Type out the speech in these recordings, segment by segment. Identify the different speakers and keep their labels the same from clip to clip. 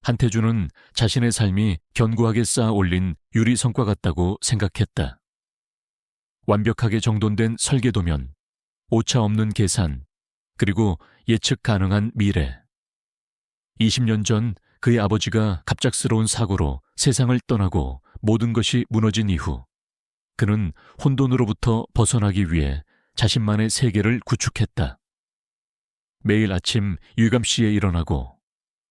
Speaker 1: 한태준은 자신의 삶이 견고하게 쌓아 올린 유리 성과 같다고 생각했다. 완벽하게 정돈된 설계도면, 오차 없는 계산, 그리고 예측 가능한 미래. 20년 전 그의 아버지가 갑작스러운 사고로 세상을 떠나고 모든 것이 무너진 이후 그는 혼돈으로부터 벗어나기 위해 자신만의 세계를 구축했다. 매일 아침 유감시에 일어나고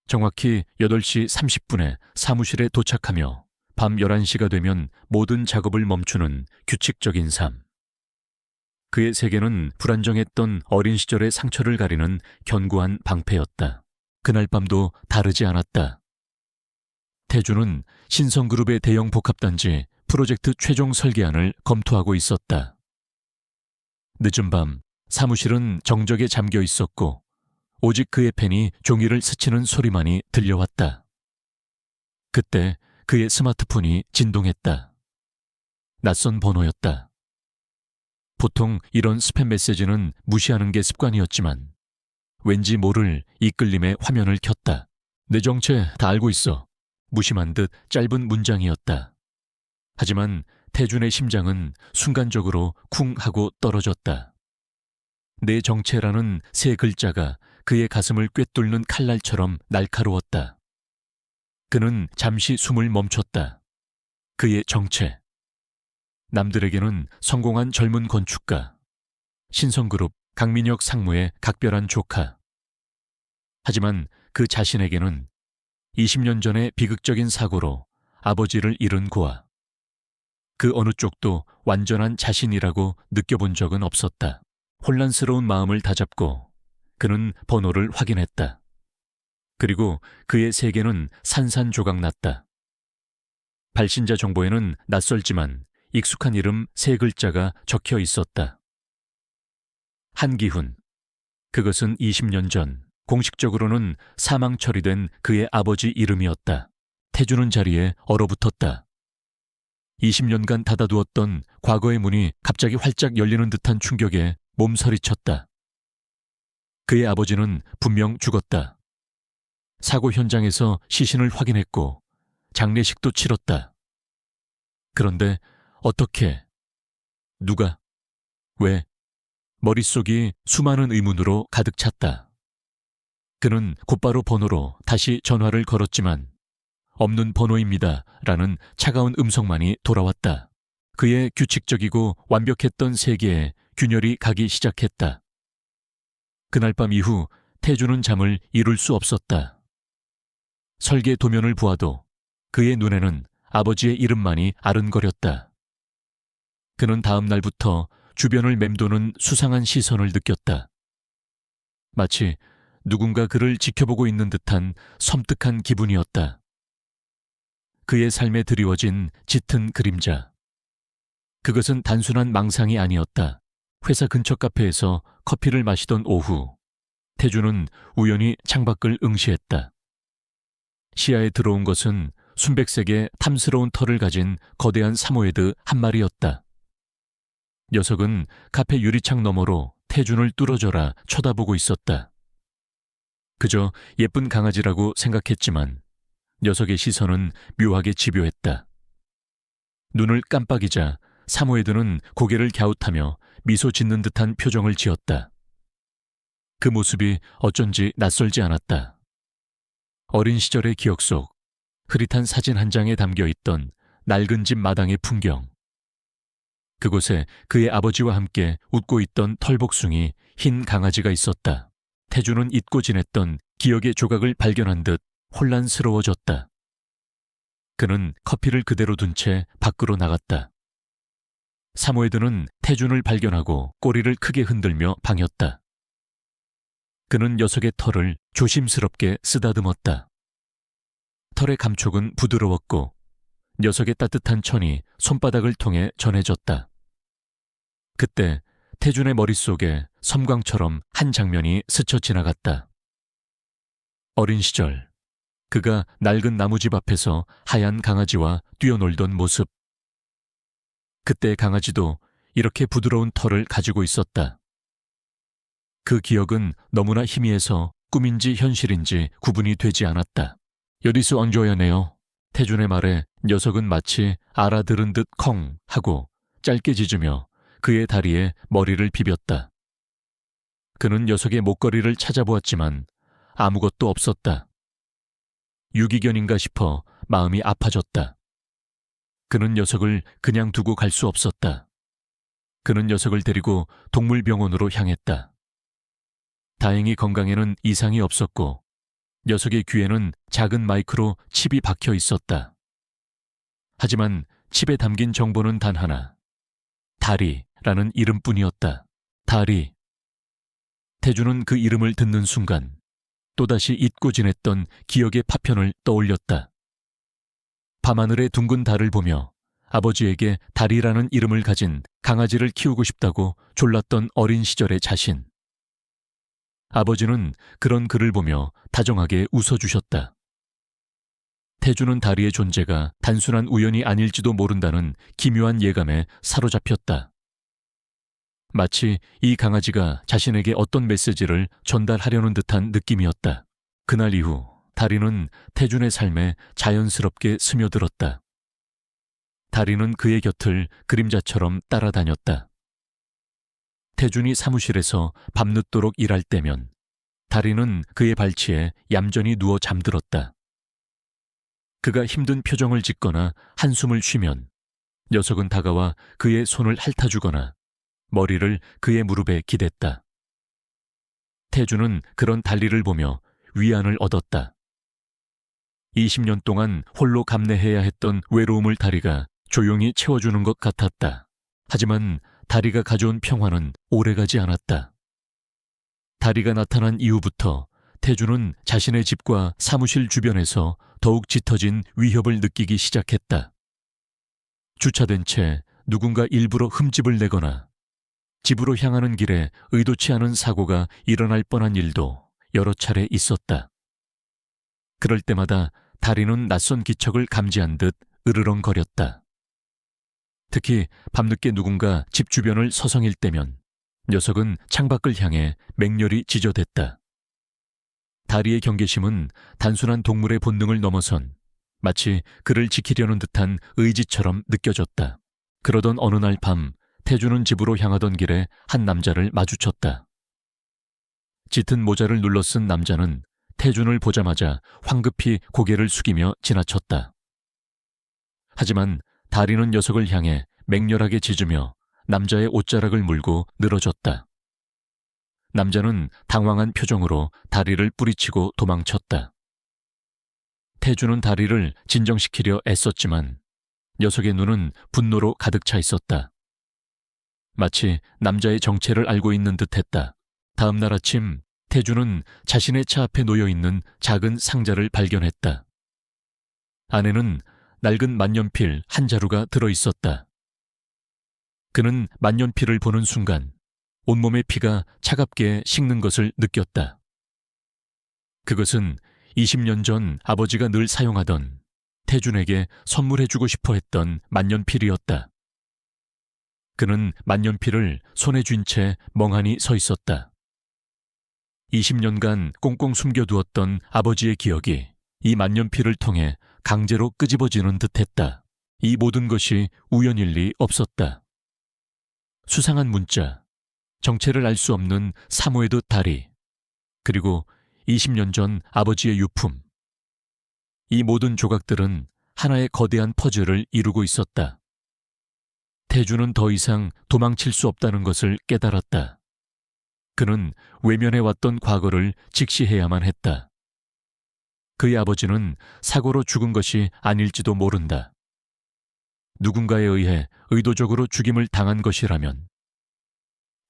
Speaker 1: 정확히 8시 30분에 사무실에 도착하며 밤 11시가 되면 모든 작업을 멈추는 규칙적인 삶. 그의 세계는 불안정했던 어린 시절의 상처를 가리는 견고한 방패였다. 그날 밤도 다르지 않았다. 태준은 신성그룹의 대형 복합단지 프로젝트 최종 설계안을 검토하고 있었다. 늦은 밤 사무실은 정적에 잠겨 있었고 오직 그의 펜이 종이를 스치는 소리만이 들려왔다. 그때 그의 스마트폰이 진동했다. 낯선 번호였다. 보통 이런 스팸 메시지는 무시하는 게 습관이었지만 왠지 모를 이끌림에 화면을 켰다. 내 정체 다 알고 있어. 무심한 듯 짧은 문장이었다. 하지만 태준의 심장은 순간적으로 쿵 하고 떨어졌다. 내 정체라는 세 글자가 그의 가슴을 꿰뚫는 칼날처럼 날카로웠다. 그는 잠시 숨을 멈췄다. 그의 정체. 남들에게는 성공한 젊은 건축가, 신성그룹 강민혁 상무의 각별한 조카. 하지만 그 자신에게는 20년 전의 비극적인 사고로 아버지를 잃은 고아. 그 어느 쪽도 완전한 자신이라고 느껴본 적은 없었다. 혼란스러운 마음을 다잡고 그는 번호를 확인했다. 그리고 그의 세계는 산산조각났다. 발신자 정보에는 낯설지만 익숙한 이름 세 글자가 적혀 있었다. 한기훈. 그것은 20년 전 공식적으로는 사망 처리된 그의 아버지 이름이었다. 태준은 자리에 얼어붙었다. 20년간 닫아두었던 과거의 문이 갑자기 활짝 열리는 듯한 충격에 몸서리쳤다. 그의 아버지는 분명 죽었다. 사고 현장에서 시신을 확인했고 장례식도 치렀다. 그런데 어떻게? 누가? 왜? 머릿속이 수많은 의문으로 가득 찼다. 그는 곧바로 번호로 다시 전화를 걸었지만 없는 번호입니다 라는 차가운 음성만이 돌아왔다. 그의 규칙적이고 완벽했던 세계에 균열이 가기 시작했다. 그날 밤 이후 태준은 잠을 이룰 수 없었다. 설계 도면을 보아도 그의 눈에는 아버지의 이름만이 아른거렸다. 그는 다음 날부터 주변을 맴도는 수상한 시선을 느꼈다. 마치 누군가 그를 지켜보고 있는 듯한 섬뜩한 기분이었다. 그의 삶에 드리워진 짙은 그림자. 그것은 단순한 망상이 아니었다. 회사 근처 카페에서 커피를 마시던 오후, 태준은 우연히 창밖을 응시했다. 시야에 들어온 것은 순백색의 탐스러운 털을 가진 거대한 사모예드 한 마리였다. 녀석은 카페 유리창 너머로 태준을 뚫어져라 쳐다보고 있었다. 그저 예쁜 강아지라고 생각했지만 녀석의 시선은 묘하게 집요했다. 눈을 깜빡이자 사모예드는 고개를 갸웃하며 미소 짓는 듯한 표정을 지었다. 그 모습이 어쩐지 낯설지 않았다. 어린 시절의 기억 속 흐릿한 사진 한 장에 담겨있던 낡은 집 마당의 풍경. 그곳에 그의 아버지와 함께 웃고 있던 털복숭이 흰 강아지가 있었다. 태준은 잊고 지냈던 기억의 조각을 발견한 듯 혼란스러워졌다. 그는 커피를 그대로 둔 채 밖으로 나갔다. 사모예드는 태준을 발견하고 꼬리를 크게 흔들며 방했다. 그는 녀석의 털을 조심스럽게 쓰다듬었다. 털의 감촉은 부드러웠고 녀석의 따뜻한 천이 손바닥을 통해 전해졌다. 그때 태준의 머릿속에 섬광처럼 한 장면이 스쳐 지나갔다. 어린 시절, 그가 낡은 나무집 앞에서 하얀 강아지와 뛰어놀던 모습. 그때 강아지도 이렇게 부드러운 털을 가지고 있었다. 그 기억은 너무나 희미해서 꿈인지 현실인지 구분이 되지 않았다. 여디서 얹어야네요. 태준의 말에 녀석은 마치 알아들은 듯 컹 하고 짧게 짖으며 그의 다리에 머리를 비볐다. 그는 녀석의 목걸이를 찾아보았지만 아무것도 없었다. 유기견인가 싶어 마음이 아파졌다. 그는 녀석을 그냥 두고 갈 수 없었다. 그는 녀석을 데리고 동물병원으로 향했다. 다행히 건강에는 이상이 없었고 녀석의 귀에는 작은 마이크로 칩이 박혀 있었다. 하지만 칩에 담긴 정보는 단 하나. 다리라는 이름뿐이었다. 다리. 태준은 그 이름을 듣는 순간 또다시 잊고 지냈던 기억의 파편을 떠올렸다. 밤하늘의 둥근 달을 보며 아버지에게 다리라는 이름을 가진 강아지를 키우고 싶다고 졸랐던 어린 시절의 자신. 아버지는 그런 글을 보며 다정하게 웃어주셨다. 태준은 다리의 존재가 단순한 우연이 아닐지도 모른다는 기묘한 예감에 사로잡혔다. 마치 이 강아지가 자신에게 어떤 메시지를 전달하려는 듯한 느낌이었다. 그날 이후 다리는 태준의 삶에 자연스럽게 스며들었다. 다리는 그의 곁을 그림자처럼 따라다녔다. 태준이 사무실에서 밤늦도록 일할 때면 다리는 그의 발치에 얌전히 누워 잠들었다. 그가 힘든 표정을 짓거나 한숨을 쉬면 녀석은 다가와 그의 손을 핥아주거나 머리를 그의 무릎에 기댔다. 태준은 그런 달리를 보며 위안을 얻었다. 20년 동안 홀로 감내해야 했던 외로움을 다리가 조용히 채워주는 것 같았다. 하지만 다리가 가져온 평화는 오래가지 않았다. 다리가 나타난 이후부터 태준은 자신의 집과 사무실 주변에서 더욱 짙어진 위협을 느끼기 시작했다. 주차된 채 누군가 일부러 흠집을 내거나 집으로 향하는 길에 의도치 않은 사고가 일어날 뻔한 일도 여러 차례 있었다. 그럴 때마다 다리는 낯선 기척을 감지한 듯 으르렁거렸다. 특히 밤늦게 누군가 집 주변을 서성일 때면 녀석은 창밖을 향해 맹렬히 지저댔다. 다리의 경계심은 단순한 동물의 본능을 넘어선 마치 그를 지키려는 듯한 의지처럼 느껴졌다. 그러던 어느 날 밤 태준은 집으로 향하던 길에 한 남자를 마주쳤다. 짙은 모자를 눌러 쓴 남자는 태준을 보자마자 황급히 고개를 숙이며 지나쳤다. 하지만 다리는 녀석을 향해 맹렬하게 짖으며 남자의 옷자락을 물고 늘어졌다. 남자는 당황한 표정으로 다리를 뿌리치고 도망쳤다. 태준은 다리를 진정시키려 애썼지만 녀석의 눈은 분노로 가득 차 있었다. 마치 남자의 정체를 알고 있는 듯했다. 다음 날 아침 태준은 자신의 차 앞에 놓여있는 작은 상자를 발견했다. 안에는 낡은 만년필 한 자루가 들어있었다. 그는 만년필을 보는 순간 온몸의 피가 차갑게 식는 것을 느꼈다. 그것은 20년 전 아버지가 늘 사용하던 태준에게 선물해주고 싶어 했던 만년필이었다. 그는 만년필을 손에 쥔 채 멍하니 서 있었다. 20년간 꽁꽁 숨겨두었던 아버지의 기억이 이 만년필을 통해 강제로 끄집어지는 듯했다. 이 모든 것이 우연일 리 없었다. 수상한 문자, 정체를 알 수 없는 사모의 듯 다리, 그리고 20년 전 아버지의 유품. 이 모든 조각들은 하나의 거대한 퍼즐을 이루고 있었다. 태준은 더 이상 도망칠 수 없다는 것을 깨달았다. 그는 외면해왔던 과거를 직시해야만 했다. 그의 아버지는 사고로 죽은 것이 아닐지도 모른다. 누군가에 의해 의도적으로 죽임을 당한 것이라면,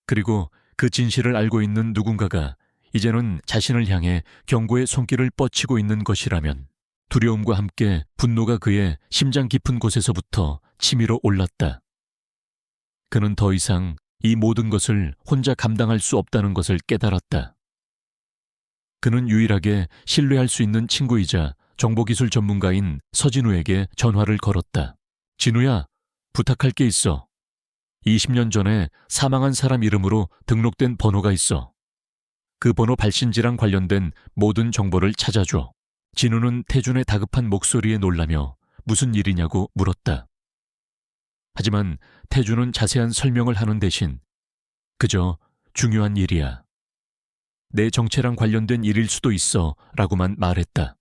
Speaker 1: 그리고 그 진실을 알고 있는 누군가가 이제는 자신을 향해 경고의 손길을 뻗치고 있는 것이라면 두려움과 함께 분노가 그의 심장 깊은 곳에서부터 치밀어 올랐다. 그는 더 이상 이 모든 것을 혼자 감당할 수 없다는 것을 깨달았다. 그는 유일하게 신뢰할 수 있는 친구이자 정보기술 전문가인 서진우에게 전화를 걸었다. 진우야, 부탁할 게 있어. 20년 전에 사망한 사람 이름으로 등록된 번호가 있어. 그 번호 발신지랑 관련된 모든 정보를 찾아줘. 진우는 태준의 다급한 목소리에 놀라며 무슨 일이냐고 물었다. 하지만 태준은 자세한 설명을 하는 대신 그저 중요한 일이야. 내 정체랑 관련된 일일 수도 있어 라고만 말했다.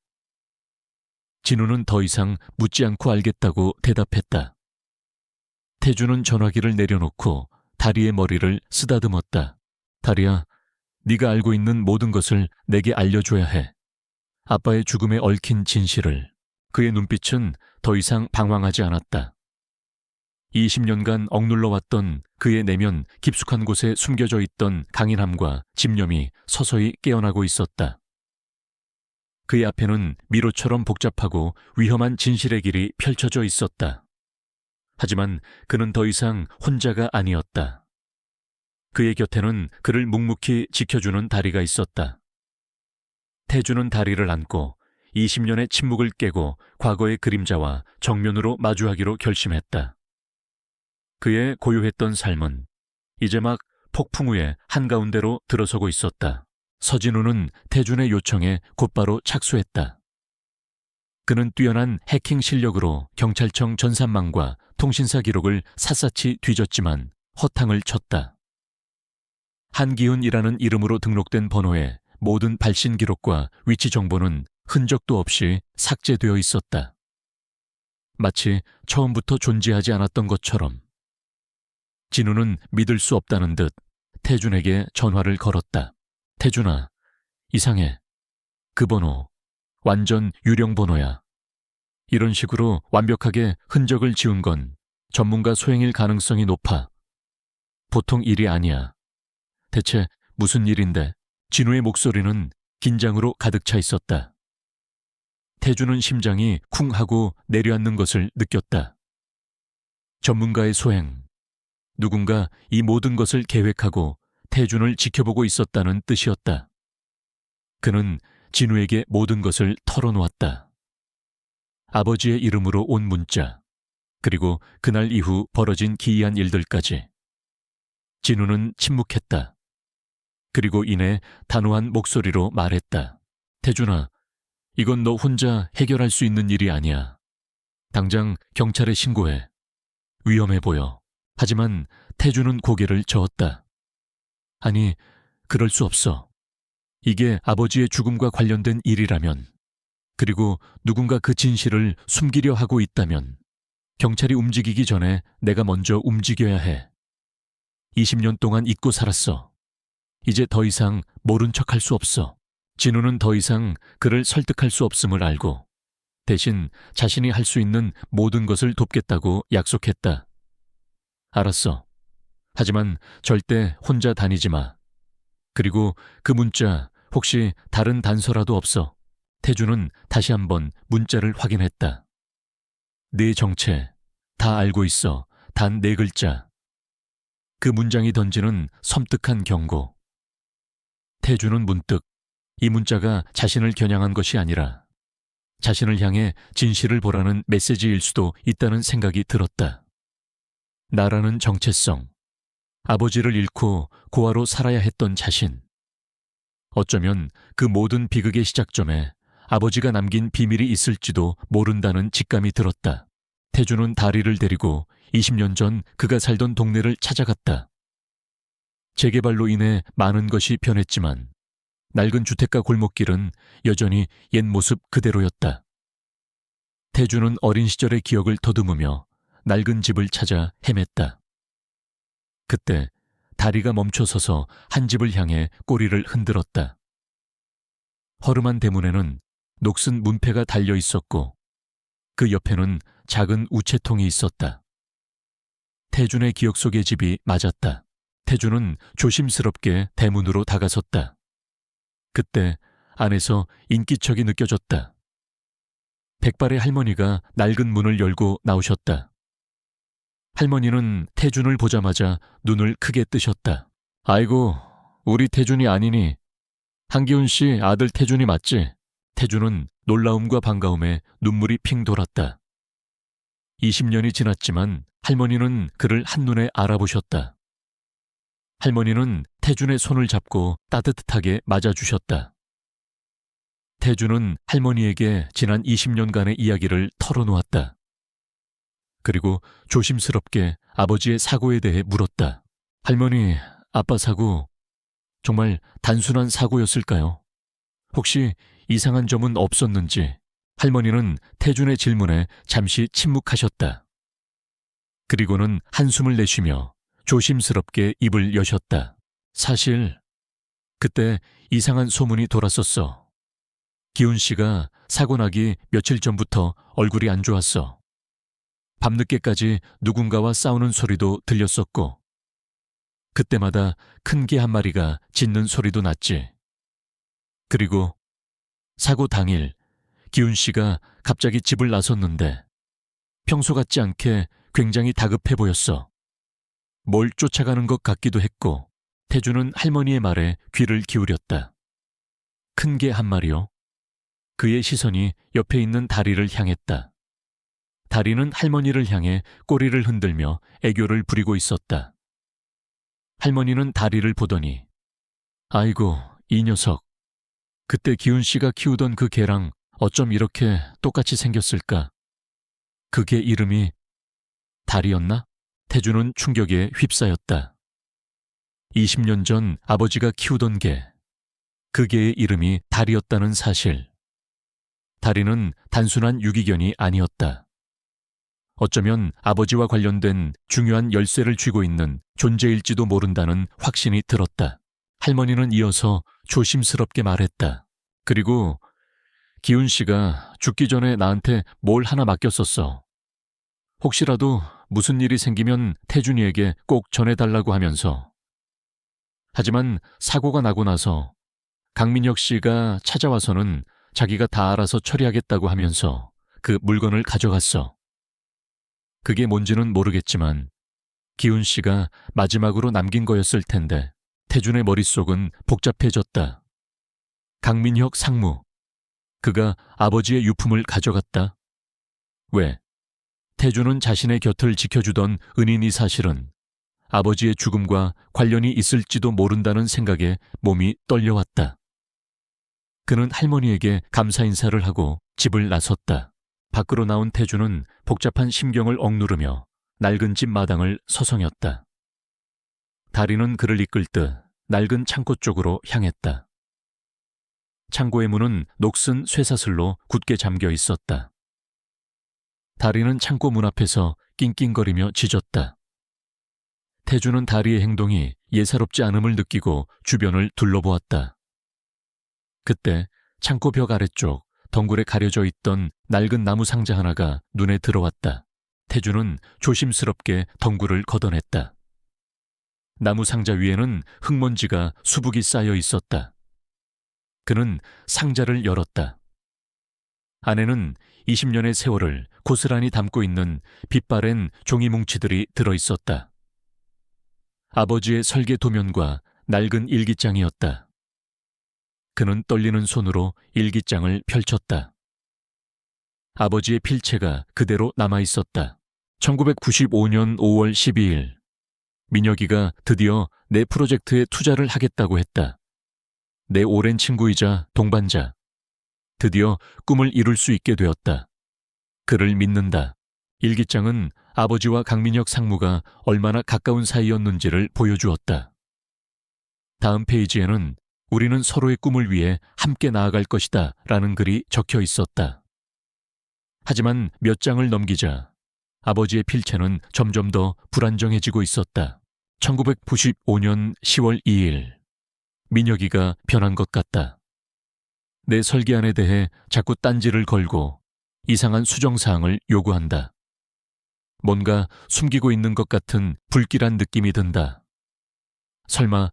Speaker 1: 진우는 더 이상 묻지 않고 알겠다고 대답했다. 태준은 전화기를 내려놓고 다리의 머리를 쓰다듬었다. 다리야, 네가 알고 있는 모든 것을 내게 알려줘야 해. 아빠의 죽음에 얽힌 진실을. 그의 눈빛은 더 이상 방황하지 않았다. 20년간 억눌러왔던 그의 내면 깊숙한 곳에 숨겨져 있던 강인함과 집념이 서서히 깨어나고 있었다. 그의 앞에는 미로처럼 복잡하고 위험한 진실의 길이 펼쳐져 있었다. 하지만 그는 더 이상 혼자가 아니었다. 그의 곁에는 그를 묵묵히 지켜주는 다리가 있었다. 태주는 다리를 안고 20년의 침묵을 깨고 과거의 그림자와 정면으로 마주하기로 결심했다. 그의 고요했던 삶은 이제 막 폭풍우의 한가운데로 들어서고 있었다. 서진우는 태준의 요청에 곧바로 착수했다. 그는 뛰어난 해킹 실력으로 경찰청 전산망과 통신사 기록을 샅샅이 뒤졌지만 허탕을 쳤다. 한기훈이라는 이름으로 등록된 번호의 모든 발신 기록과 위치 정보는 흔적도 없이 삭제되어 있었다. 마치 처음부터 존재하지 않았던 것처럼. 진우는 믿을 수 없다는 듯 태준에게 전화를 걸었다. 태준아, 이상해. 그 번호 완전 유령 번호야. 이런 식으로 완벽하게 흔적을 지운 건 전문가 소행일 가능성이 높아. 보통 일이 아니야. 대체 무슨 일인데? 진우의 목소리는 긴장으로 가득 차 있었다. 태준은 심장이 쿵 하고 내려앉는 것을 느꼈다. 전문가의 소행. 누군가 이 모든 것을 계획하고 태준을 지켜보고 있었다는 뜻이었다. 그는 진우에게 모든 것을 털어놓았다. 아버지의 이름으로 온 문자, 그리고 그날 이후 벌어진 기이한 일들까지. 진우는 침묵했다. 그리고 이내 단호한 목소리로 말했다. 태준아, 이건 너 혼자 해결할 수 있는 일이 아니야. 당장 경찰에 신고해. 위험해 보여. 하지만 태준은 고개를 저었다. 아니, 그럴 수 없어. 이게 아버지의 죽음과 관련된 일이라면, 그리고 누군가 그 진실을 숨기려 하고 있다면 경찰이 움직이기 전에 내가 먼저 움직여야 해. 20년 동안 잊고 살았어. 이제 더 이상 모른 척할 수 없어. 진우는 더 이상 그를 설득할 수 없음을 알고 대신 자신이 할 수 있는 모든 것을 돕겠다고 약속했다. 알았어. 하지만 절대 혼자 다니지 마. 그리고 그 문자 혹시 다른 단서라도 없어? 태준은 다시 한번 문자를 확인했다. 네 정체 다 알고 있어. 단 4글자. 그 문장이 던지는 섬뜩한 경고. 태준은 문득 이 문자가 자신을 겨냥한 것이 아니라 자신을 향해 진실을 보라는 메시지일 수도 있다는 생각이 들었다. 나라는 정체성, 아버지를 잃고 고아로 살아야 했던 자신. 어쩌면 그 모든 비극의 시작점에 아버지가 남긴 비밀이 있을지도 모른다는 직감이 들었다. 태준은 다리를 데리고 20년 전 그가 살던 동네를 찾아갔다. 재개발로 인해 많은 것이 변했지만 낡은 주택가 골목길은 여전히 옛 모습 그대로였다. 태준은 어린 시절의 기억을 더듬으며 낡은 집을 찾아 헤맸다. 그때 다리가 멈춰서서 한 집을 향해 꼬리를 흔들었다. 허름한 대문에는 녹슨 문패가 달려 있었고 그 옆에는 작은 우체통이 있었다. 태준의 기억 속의 집이 맞았다. 태준은 조심스럽게 대문으로 다가섰다. 그때 안에서 인기척이 느껴졌다. 백발의 할머니가 낡은 문을 열고 나오셨다. 할머니는 태준을 보자마자 눈을 크게 뜨셨다. 아이고, 우리 태준이 아니니. 한기훈 씨 아들 태준이 맞지? 태준은 놀라움과 반가움에 눈물이 핑 돌았다. 20년이 지났지만 할머니는 그를 한눈에 알아보셨다. 할머니는 태준의 손을 잡고 따뜻하게 맞아주셨다. 태주는 할머니에게 지난 20년간의 이야기를 털어놓았다. 그리고 조심스럽게 아버지의 사고에 대해 물었다. 할머니, 아빠 사고 정말 단순한 사고였을까요? 혹시 이상한 점은 없었는지? 할머니는 태준의 질문에 잠시 침묵하셨다. 그리고는 한숨을 내쉬며 조심스럽게 입을 여셨다. 사실 그때 이상한 소문이 돌았었어. 기훈 씨가 사고 나기 며칠 전부터 얼굴이 안 좋았어. 밤늦게까지 누군가와 싸우는 소리도 들렸었고, 그때마다 큰 개 한 마리가 짖는 소리도 났지. 그리고 사고 당일 기훈 씨가 갑자기 집을 나섰는데 평소 같지 않게 굉장히 다급해 보였어. 뭘 쫓아가는 것 같기도 했고, 태주는 할머니의 말에 귀를 기울였다. 큰 개 한 마리요? 그의 시선이 옆에 있는 다리를 향했다. 다리는 할머니를 향해 꼬리를 흔들며 애교를 부리고 있었다. 할머니는 다리를 보더니 아이고, 이 녀석. 그때 기훈 씨가 키우던 그 개랑 어쩜 이렇게 똑같이 생겼을까? 그 개 이름이 다리였나? 태주는 충격에 휩싸였다. 20년 전 아버지가 키우던 개. 그 개의 이름이 다리였다는 사실. 다리는 단순한 유기견이 아니었다. 어쩌면 아버지와 관련된 중요한 열쇠를 쥐고 있는 존재일지도 모른다는 확신이 들었다. 할머니는 이어서 조심스럽게 말했다. 그리고 기훈 씨가 죽기 전에 나한테 뭘 하나 맡겼었어. 혹시라도 무슨 일이 생기면 태준이에게 꼭 전해달라고 하면서. 하지만 사고가 나고 나서 강민혁 씨가 찾아와서는 자기가 다 알아서 처리하겠다고 하면서 그 물건을 가져갔어. 그게 뭔지는 모르겠지만 기훈 씨가 마지막으로 남긴 거였을 텐데 태준의 머릿속은 복잡해졌다. 강민혁 상무. 그가 아버지의 유품을 가져갔다. 왜? 태준은 자신의 곁을 지켜주던 은인이 사실은 아버지의 죽음과 관련이 있을지도 모른다는 생각에 몸이 떨려왔다. 그는 할머니에게 감사 인사를 하고 집을 나섰다. 밖으로 나온 태준은 복잡한 심경을 억누르며 낡은 집 마당을 서성였다. 다리는 그를 이끌 듯 낡은 창고 쪽으로 향했다. 창고의 문은 녹슨 쇠사슬로 굳게 잠겨 있었다. 다리는 창고 문 앞에서 낑낑거리며 짖었다. 태준은 다리의 행동이 예사롭지 않음을 느끼고 주변을 둘러보았다. 그때 창고 벽 아래쪽 덩굴에 가려져 있던 낡은 나무 상자 하나가 눈에 들어왔다. 태준은 조심스럽게 덩굴을 걷어냈다. 나무 상자 위에는 흙먼지가 수북이 쌓여 있었다. 그는 상자를 열었다. 안에는 20년의 세월을 고스란히 담고 있는 빛바랜 종이 뭉치들이 들어있었다. 아버지의 설계 도면과 낡은 일기장이었다. 그는 떨리는 손으로 일기장을 펼쳤다. 아버지의 필체가 그대로 남아있었다. 1995년 5월 12일, 민혁이가 드디어 내 프로젝트에 투자를 하겠다고 했다. 내 오랜 친구이자 동반자. 드디어 꿈을 이룰 수 있게 되었다. 그를 믿는다. 일기장은 아버지와 강민혁 상무가 얼마나 가까운 사이였는지를 보여주었다. 다음 페이지에는 우리는 서로의 꿈을 위해 함께 나아갈 것이다 라는 글이 적혀 있었다. 하지만 몇 장을 넘기자 아버지의 필체는 점점 더 불안정해지고 있었다. 1995년 10월 2일, 민혁이가 변한 것 같다. 내 설계안에 대해 자꾸 딴지를 걸고 이상한 수정사항을 요구한다. 뭔가 숨기고 있는 것 같은 불길한 느낌이 든다. 설마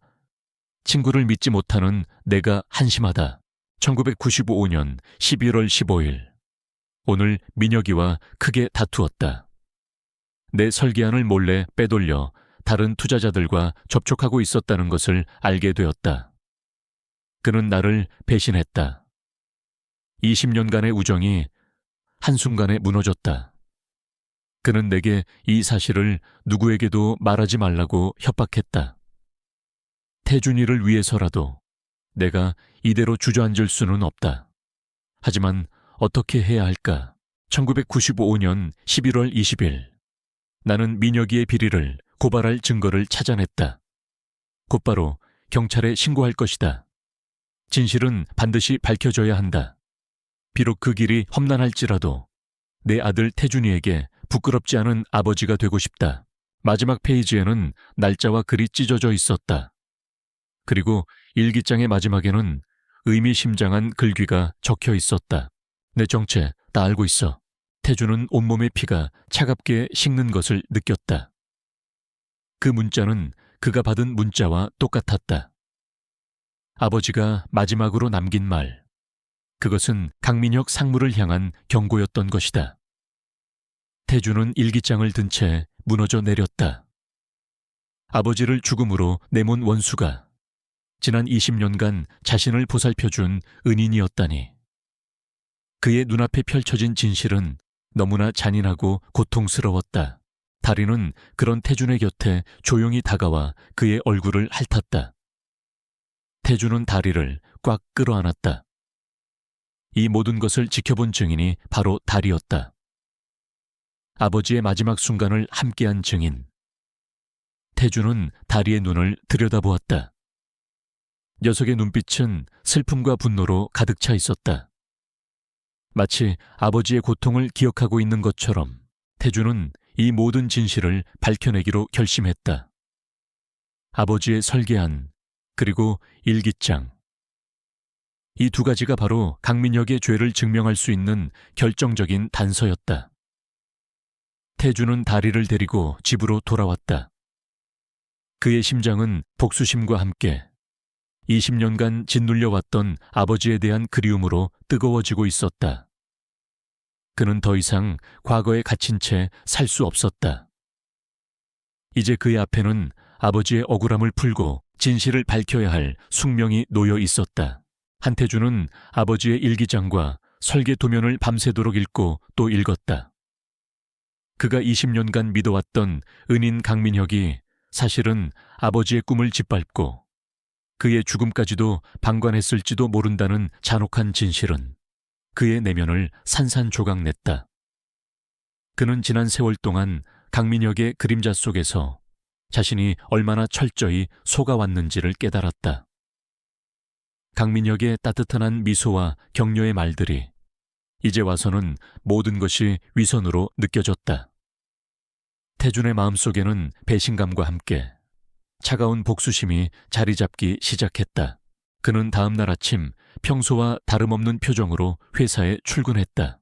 Speaker 1: 친구를 믿지 못하는 내가 한심하다. 1995년 11월 15일. 오늘 민혁이와 크게 다투었다. 내 설계안을 몰래 빼돌려 다른 투자자들과 접촉하고 있었다는 것을 알게 되었다. 그는 나를 배신했다. 20년간의 우정이 한순간에 무너졌다. 그는 내게 이 사실을 누구에게도 말하지 말라고 협박했다. 태준이를 위해서라도 내가 이대로 주저앉을 수는 없다. 하지만 어떻게 해야 할까? 1995년 11월 20일 나는 민혁이의 비리를 고발할 증거를 찾아냈다. 곧바로 경찰에 신고할 것이다. 진실은 반드시 밝혀져야 한다. 비록 그 길이 험난할지라도 내 아들 태준이에게 부끄럽지 않은 아버지가 되고 싶다. 마지막 페이지에는 날짜와 글이 찢어져 있었다. 그리고 일기장의 마지막에는 의미심장한 글귀가 적혀 있었다. 내 정체 다 알고 있어. 태준은 온몸의 피가 차갑게 식는 것을 느꼈다. 그 문자는 그가 받은 문자와 똑같았다. 아버지가 마지막으로 남긴 말. 그것은 강민혁 상무를 향한 경고였던 것이다. 태준은 일기장을 든 채 무너져 내렸다. 아버지를 죽음으로 내몬 원수가 지난 20년간 자신을 보살펴준 은인이었다니. 그의 눈앞에 펼쳐진 진실은 너무나 잔인하고 고통스러웠다. 다리는 그런 태준의 곁에 조용히 다가와 그의 얼굴을 핥았다. 태준은 다리를 꽉 끌어안았다. 이 모든 것을 지켜본 증인이 바로 다리였다. 아버지의 마지막 순간을 함께한 증인. 태준은 다리의 눈을 들여다보았다. 녀석의 눈빛은 슬픔과 분노로 가득 차 있었다. 마치 아버지의 고통을 기억하고 있는 것처럼 태준은 이 모든 진실을 밝혀내기로 결심했다. 아버지의 설계안, 그리고 일기장. 이 두 가지가 바로 강민혁의 죄를 증명할 수 있는 결정적인 단서였다. 태준은 다리를 데리고 집으로 돌아왔다. 그의 심장은 복수심과 함께 20년간 짓눌려왔던 아버지에 대한 그리움으로 뜨거워지고 있었다. 그는 더 이상 과거에 갇힌 채 살 수 없었다. 이제 그의 앞에는 아버지의 억울함을 풀고 진실을 밝혀야 할 숙명이 놓여 있었다. 한태준은 아버지의 일기장과 설계 도면을 밤새도록 읽고 또 읽었다. 그가 20년간 믿어왔던 은인 강민혁이 사실은 아버지의 꿈을 짓밟고 그의 죽음까지도 방관했을지도 모른다는 잔혹한 진실은 그의 내면을 산산조각냈다. 그는 지난 세월 동안 강민혁의 그림자 속에서 자신이 얼마나 철저히 속아왔는지를 깨달았다. 강민혁의 따뜻한 한 미소와 격려의 말들이 이제 와서는 모든 것이 위선으로 느껴졌다. 태준의 마음속에는 배신감과 함께 차가운 복수심이 자리 잡기 시작했다. 그는 다음 날 아침 평소와 다름없는 표정으로 회사에 출근했다.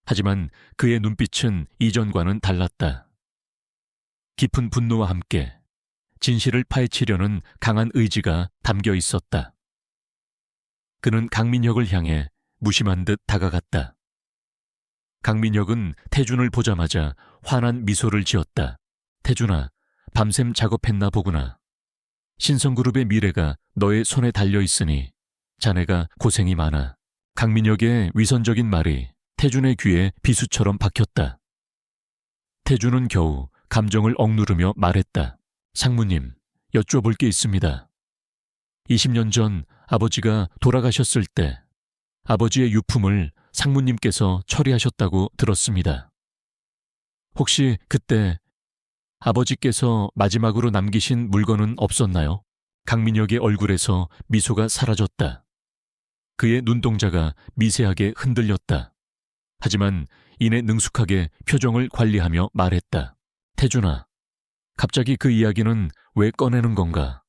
Speaker 1: 하지만 그의 눈빛은 이전과는 달랐다. 깊은 분노와 함께 진실을 파헤치려는 강한 의지가 담겨 있었다. 그는 강민혁을 향해 무심한 듯 다가갔다. 강민혁은 태준을 보자마자 환한 미소를 지었다. 태준아, 밤샘 작업했나 보구나. 신성그룹의 미래가 너의 손에 달려있으니 자네가 고생이 많아. 강민혁의 위선적인 말이 태준의 귀에 비수처럼 박혔다. 태준은 겨우 감정을 억누르며 말했다. 상무님, 여쭤볼 게 있습니다. 20년 전 아버지가 돌아가셨을 때 아버지의 유품을 상무님께서 처리하셨다고 들었습니다. 혹시 그때 아버지께서 마지막으로 남기신 물건은 없었나요? 강민혁의 얼굴에서 미소가 사라졌다. 그의 눈동자가 미세하게 흔들렸다. 하지만 이내 능숙하게 표정을 관리하며 말했다. 태준아, 갑자기 그 이야기는 왜 꺼내는 건가?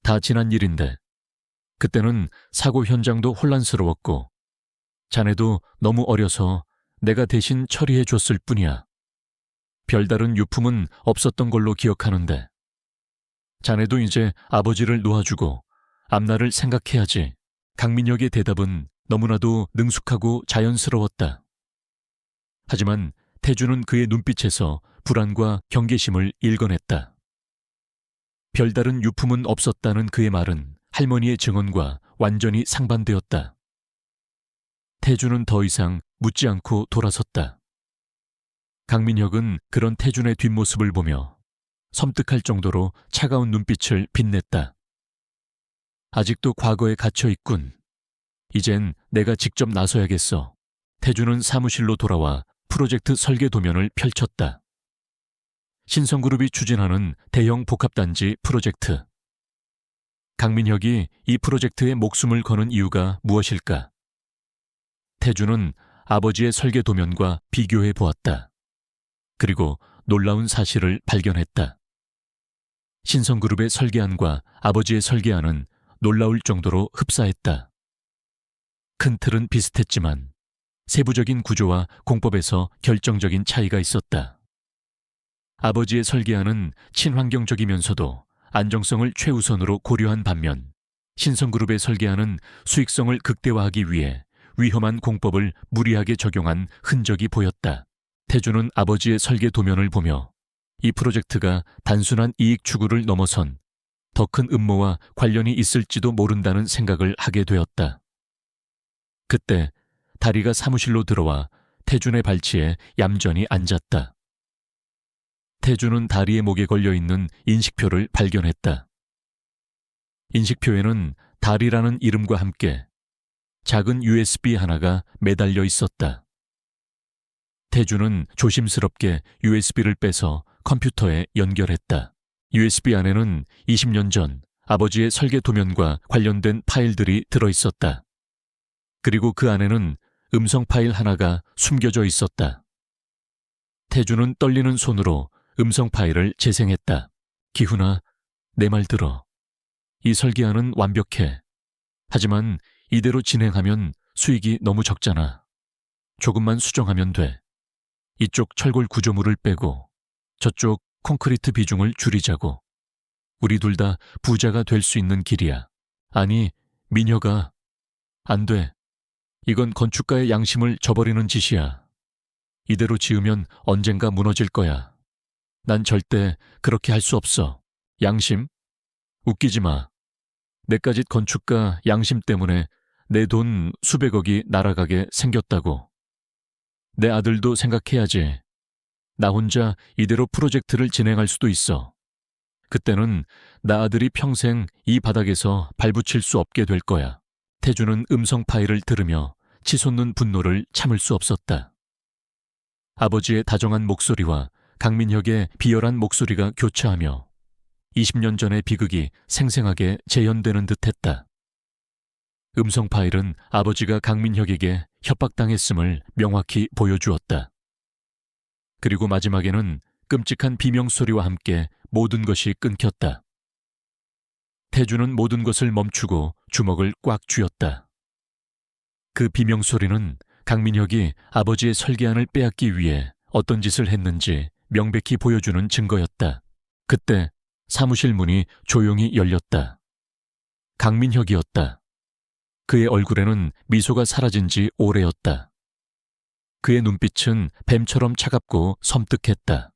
Speaker 1: 다 지난 일인데 그때는 사고 현장도 혼란스러웠고 자네도 너무 어려서 내가 대신 처리해 줬을 뿐이야. 별다른 유품은 없었던 걸로 기억하는데 자네도 이제 아버지를 놓아주고 앞날을 생각해야지. 강민혁의 대답은 너무나도 능숙하고 자연스러웠다. 하지만 태준은 그의 눈빛에서 불안과 경계심을 읽어냈다. 별다른 유품은 없었다는 그의 말은 할머니의 증언과 완전히 상반되었다. 태준은 더 이상 묻지 않고 돌아섰다. 강민혁은 그런 태준의 뒷모습을 보며 섬뜩할 정도로 차가운 눈빛을 빛냈다. 아직도 과거에 갇혀 있군. 이젠 내가 직접 나서야겠어. 태주는 사무실로 돌아와 프로젝트 설계 도면을 펼쳤다. 신성그룹이 추진하는 대형 복합단지 프로젝트. 강민혁이 이 프로젝트에 목숨을 거는 이유가 무엇일까? 태주는 아버지의 설계 도면과 비교해 보았다. 그리고 놀라운 사실을 발견했다. 신성그룹의 설계안과 아버지의 설계안은 놀라울 정도로 흡사했다. 큰 틀은 비슷했지만 세부적인 구조와 공법에서 결정적인 차이가 있었다. 아버지의 설계안은 친환경적이면서도 안정성을 최우선으로 고려한 반면 신성그룹의 설계안은 수익성을 극대화하기 위해 위험한 공법을 무리하게 적용한 흔적이 보였다. 태주는 아버지의 설계 도면을 보며 이 프로젝트가 단순한 이익 추구를 넘어선 더 큰 음모와 관련이 있을지도 모른다는 생각을 하게 되었다. 그때 다리가 사무실로 들어와 태준의 발치에 얌전히 앉았다. 태준은 다리의 목에 걸려있는 인식표를 발견했다. 인식표에는 다리라는 이름과 함께 작은 USB 하나가 매달려 있었다. 태준은 조심스럽게 USB를 빼서 컴퓨터에 연결했다. USB 안에는 20년 전 아버지의 설계 도면과 관련된 파일들이 들어있었다. 그리고 그 안에는 음성 파일 하나가 숨겨져 있었다. 태준은 떨리는 손으로 음성 파일을 재생했다. 기훈아, 내 말 들어. 이 설계안은 완벽해. 하지만 이대로 진행하면 수익이 너무 적잖아. 조금만 수정하면 돼. 이쪽 철골 구조물을 빼고 저쪽 콘크리트 비중을 줄이자고. 우리 둘 다 부자가 될 수 있는 길이야. 아니, 민혁아. 안 돼. 이건 건축가의 양심을 저버리는 짓이야. 이대로 지으면 언젠가 무너질 거야. 난 절대 그렇게 할 수 없어. 양심? 웃기지 마. 내까짓 건축가 양심 때문에 내 돈 수백억이 날아가게 생겼다고. 내 아들도 생각해야지. 나 혼자 이대로 프로젝트를 진행할 수도 있어. 그때는 나 아들이 평생 이 바닥에서 발붙일 수 없게 될 거야. 태주는 음성 파일을 들으며 치솟는 분노를 참을 수 없었다. 아버지의 다정한 목소리와 강민혁의 비열한 목소리가 교차하며 20년 전의 비극이 생생하게 재현되는 듯했다. 음성 파일은 아버지가 강민혁에게 협박당했음을 명확히 보여주었다. 그리고 마지막에는 끔찍한 비명소리와 함께 모든 것이 끊겼다. 태주는 모든 것을 멈추고 주먹을 꽉 쥐었다. 그 비명소리는 강민혁이 아버지의 설계안을 빼앗기 위해 어떤 짓을 했는지 명백히 보여주는 증거였다. 그때 사무실 문이 조용히 열렸다. 강민혁이었다. 그의 얼굴에는 미소가 사라진 지 오래였다. 그의 눈빛은 뱀처럼 차갑고 섬뜩했다.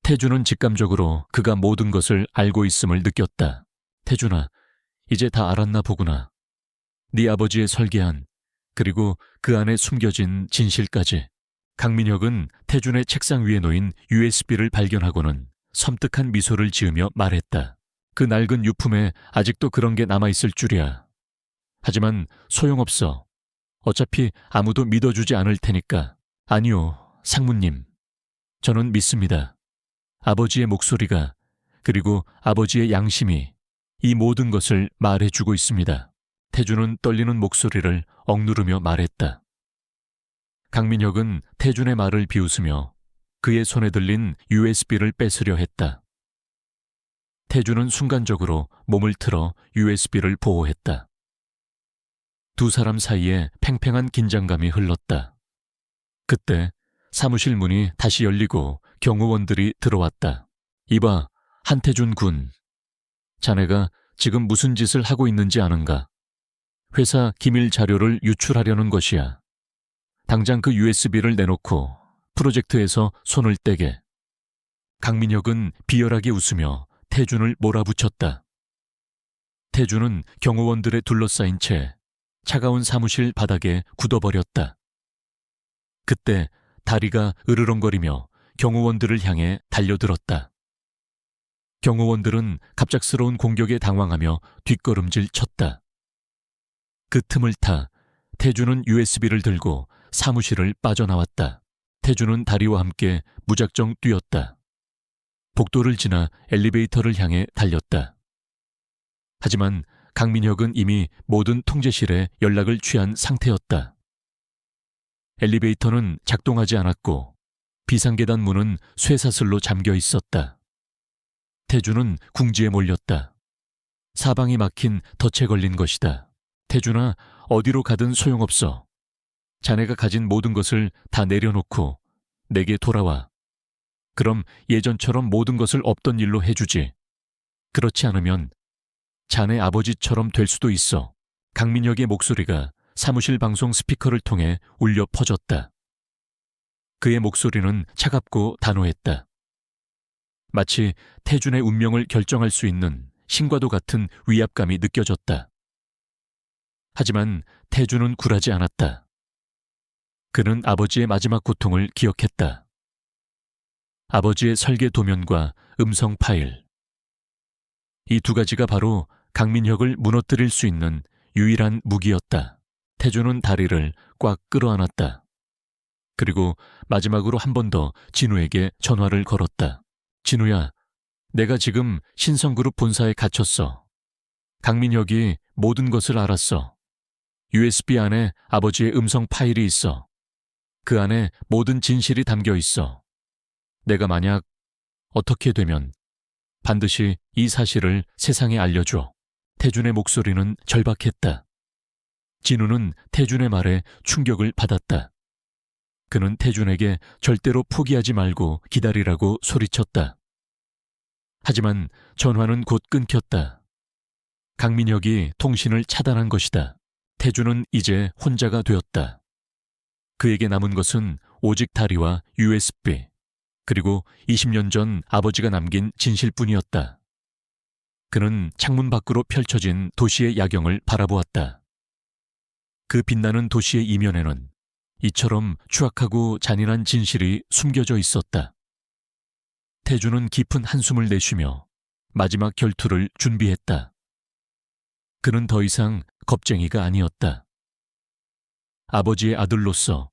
Speaker 1: 태준은 직감적으로 그가 모든 것을 알고 있음을 느꼈다. 태준아, 이제 다 알았나 보구나. 네 아버지의 설계안, 그리고 그 안에 숨겨진 진실까지. 강민혁은 태준의 책상 위에 놓인 USB를 발견하고는 섬뜩한 미소를 지으며 말했다. 그 낡은 유품에 아직도 그런 게 남아있을 줄이야. 하지만 소용없어. 어차피 아무도 믿어주지 않을 테니까. 아니요, 상무님. 저는 믿습니다. 아버지의 목소리가, 그리고 아버지의 양심이 이 모든 것을 말해주고 있습니다. 태준은 떨리는 목소리를 억누르며 말했다. 강민혁은 태준의 말을 비웃으며 그의 손에 들린 USB를 뺏으려 했다. 태준은 순간적으로 몸을 틀어 USB를 보호했다. 두 사람 사이에 팽팽한 긴장감이 흘렀다. 그때 사무실 문이 다시 열리고 경호원들이 들어왔다. 이봐, 한태준 군. 자네가 지금 무슨 짓을 하고 있는지 아는가? 회사 기밀 자료를 유출하려는 것이야. 당장 그 USB를 내놓고 프로젝트에서 손을 떼게. 강민혁은 비열하게 웃으며 태준을 몰아붙였다. 태준은 경호원들에 둘러싸인 채 차가운 사무실 바닥에 굳어버렸다. 그때 다리가 으르렁거리며 경호원들을 향해 달려들었다. 경호원들은 갑작스러운 공격에 당황하며 뒷걸음질 쳤다. 그 틈을 타 태주는 USB를 들고 사무실을 빠져나왔다. 태주는 다리와 함께 무작정 뛰었다. 복도를 지나 엘리베이터를 향해 달렸다. 하지만 강민혁은 이미 모든 통제실에 연락을 취한 상태였다. 엘리베이터는 작동하지 않았고 비상계단 문은 쇠사슬로 잠겨 있었다. 태주는 궁지에 몰렸다. 사방이 막힌 덫에 걸린 것이다. 태준아, 어디로 가든 소용없어. 자네가 가진 모든 것을 다 내려놓고 내게 돌아와. 그럼 예전처럼 모든 것을 없던 일로 해주지. 그렇지 않으면 자네 아버지처럼 될 수도 있어. 강민혁의 목소리가 사무실 방송 스피커를 통해 울려 퍼졌다. 그의 목소리는 차갑고 단호했다. 마치 태준의 운명을 결정할 수 있는 신과도 같은 위압감이 느껴졌다. 하지만 태준은 굴하지 않았다. 그는 아버지의 마지막 고통을 기억했다. 아버지의 설계 도면과 음성 파일. 이 두 가지가 바로 강민혁을 무너뜨릴 수 있는 유일한 무기였다. 태준은 다리를 꽉 끌어안았다. 그리고 마지막으로 한 번 더 진우에게 전화를 걸었다. 진우야, 내가 지금 신성그룹 본사에 갇혔어. 강민혁이 모든 것을 알았어. USB 안에 아버지의 음성 파일이 있어. 그 안에 모든 진실이 담겨 있어. 내가 만약 어떻게 되면 반드시 이 사실을 세상에 알려줘. 태준의 목소리는 절박했다. 진우는 태준의 말에 충격을 받았다. 그는 태준에게 절대로 포기하지 말고 기다리라고 소리쳤다. 하지만 전화는 곧 끊겼다. 강민혁이 통신을 차단한 것이다. 태준은 이제 혼자가 되었다. 그에게 남은 것은 오직 다리와 USB, 그리고 20년 전 아버지가 남긴 진실뿐이었다. 그는 창문 밖으로 펼쳐진 도시의 야경을 바라보았다. 그 빛나는 도시의 이면에는 이처럼 추악하고 잔인한 진실이 숨겨져 있었다. 태준은 깊은 한숨을 내쉬며 마지막 결투를 준비했다. 그는 더 이상 겁쟁이가 아니었다. 아버지의 아들로서,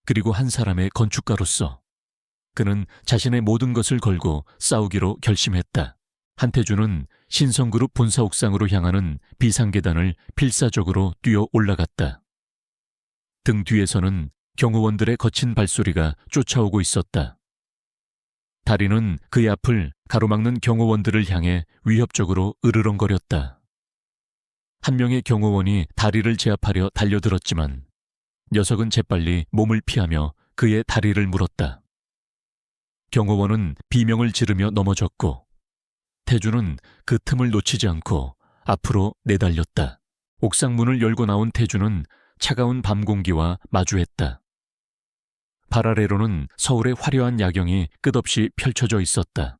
Speaker 1: 그리고 한 사람의 건축가로서 그는 자신의 모든 것을 걸고 싸우기로 결심했다. 한태준은 신성그룹 본사 옥상으로 향하는 비상계단을 필사적으로 뛰어 올라갔다. 등 뒤에서는 경호원들의 거친 발소리가 쫓아오고 있었다. 다리는 그의 앞을 가로막는 경호원들을 향해 위협적으로 으르렁거렸다. 한 명의 경호원이 다리를 제압하려 달려들었지만 녀석은 재빨리 몸을 피하며 그의 다리를 물었다. 경호원은 비명을 지르며 넘어졌고 태준은 그 틈을 놓치지 않고 앞으로 내달렸다. 옥상 문을 열고 나온 태준은 차가운 밤 공기와 마주했다. 발 아래로는 서울의 화려한 야경이 끝없이 펼쳐져 있었다.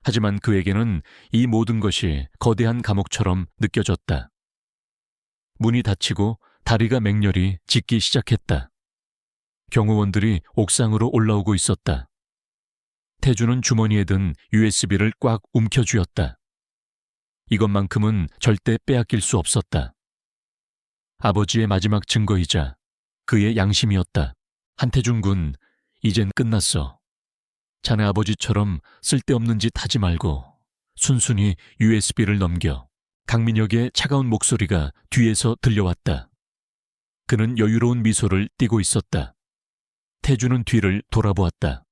Speaker 1: 하지만 그에게는 이 모든 것이 거대한 감옥처럼 느껴졌다. 문이 닫히고 다리가 맹렬히 짖기 시작했다. 경호원들이 옥상으로 올라오고 있었다. 태준은 주머니에 든 USB를 꽉 움켜쥐었다. 이것만큼은 절대 빼앗길 수 없었다. 아버지의 마지막 증거이자 그의 양심이었다. 한태준 군, 이젠 끝났어. 자네 아버지처럼 쓸데없는 짓 하지 말고 순순히 USB를 넘겨. 강민혁의 차가운 목소리가 뒤에서 들려왔다. 그는 여유로운 미소를 띠고 있었다. 태준은 뒤를 돌아보았다.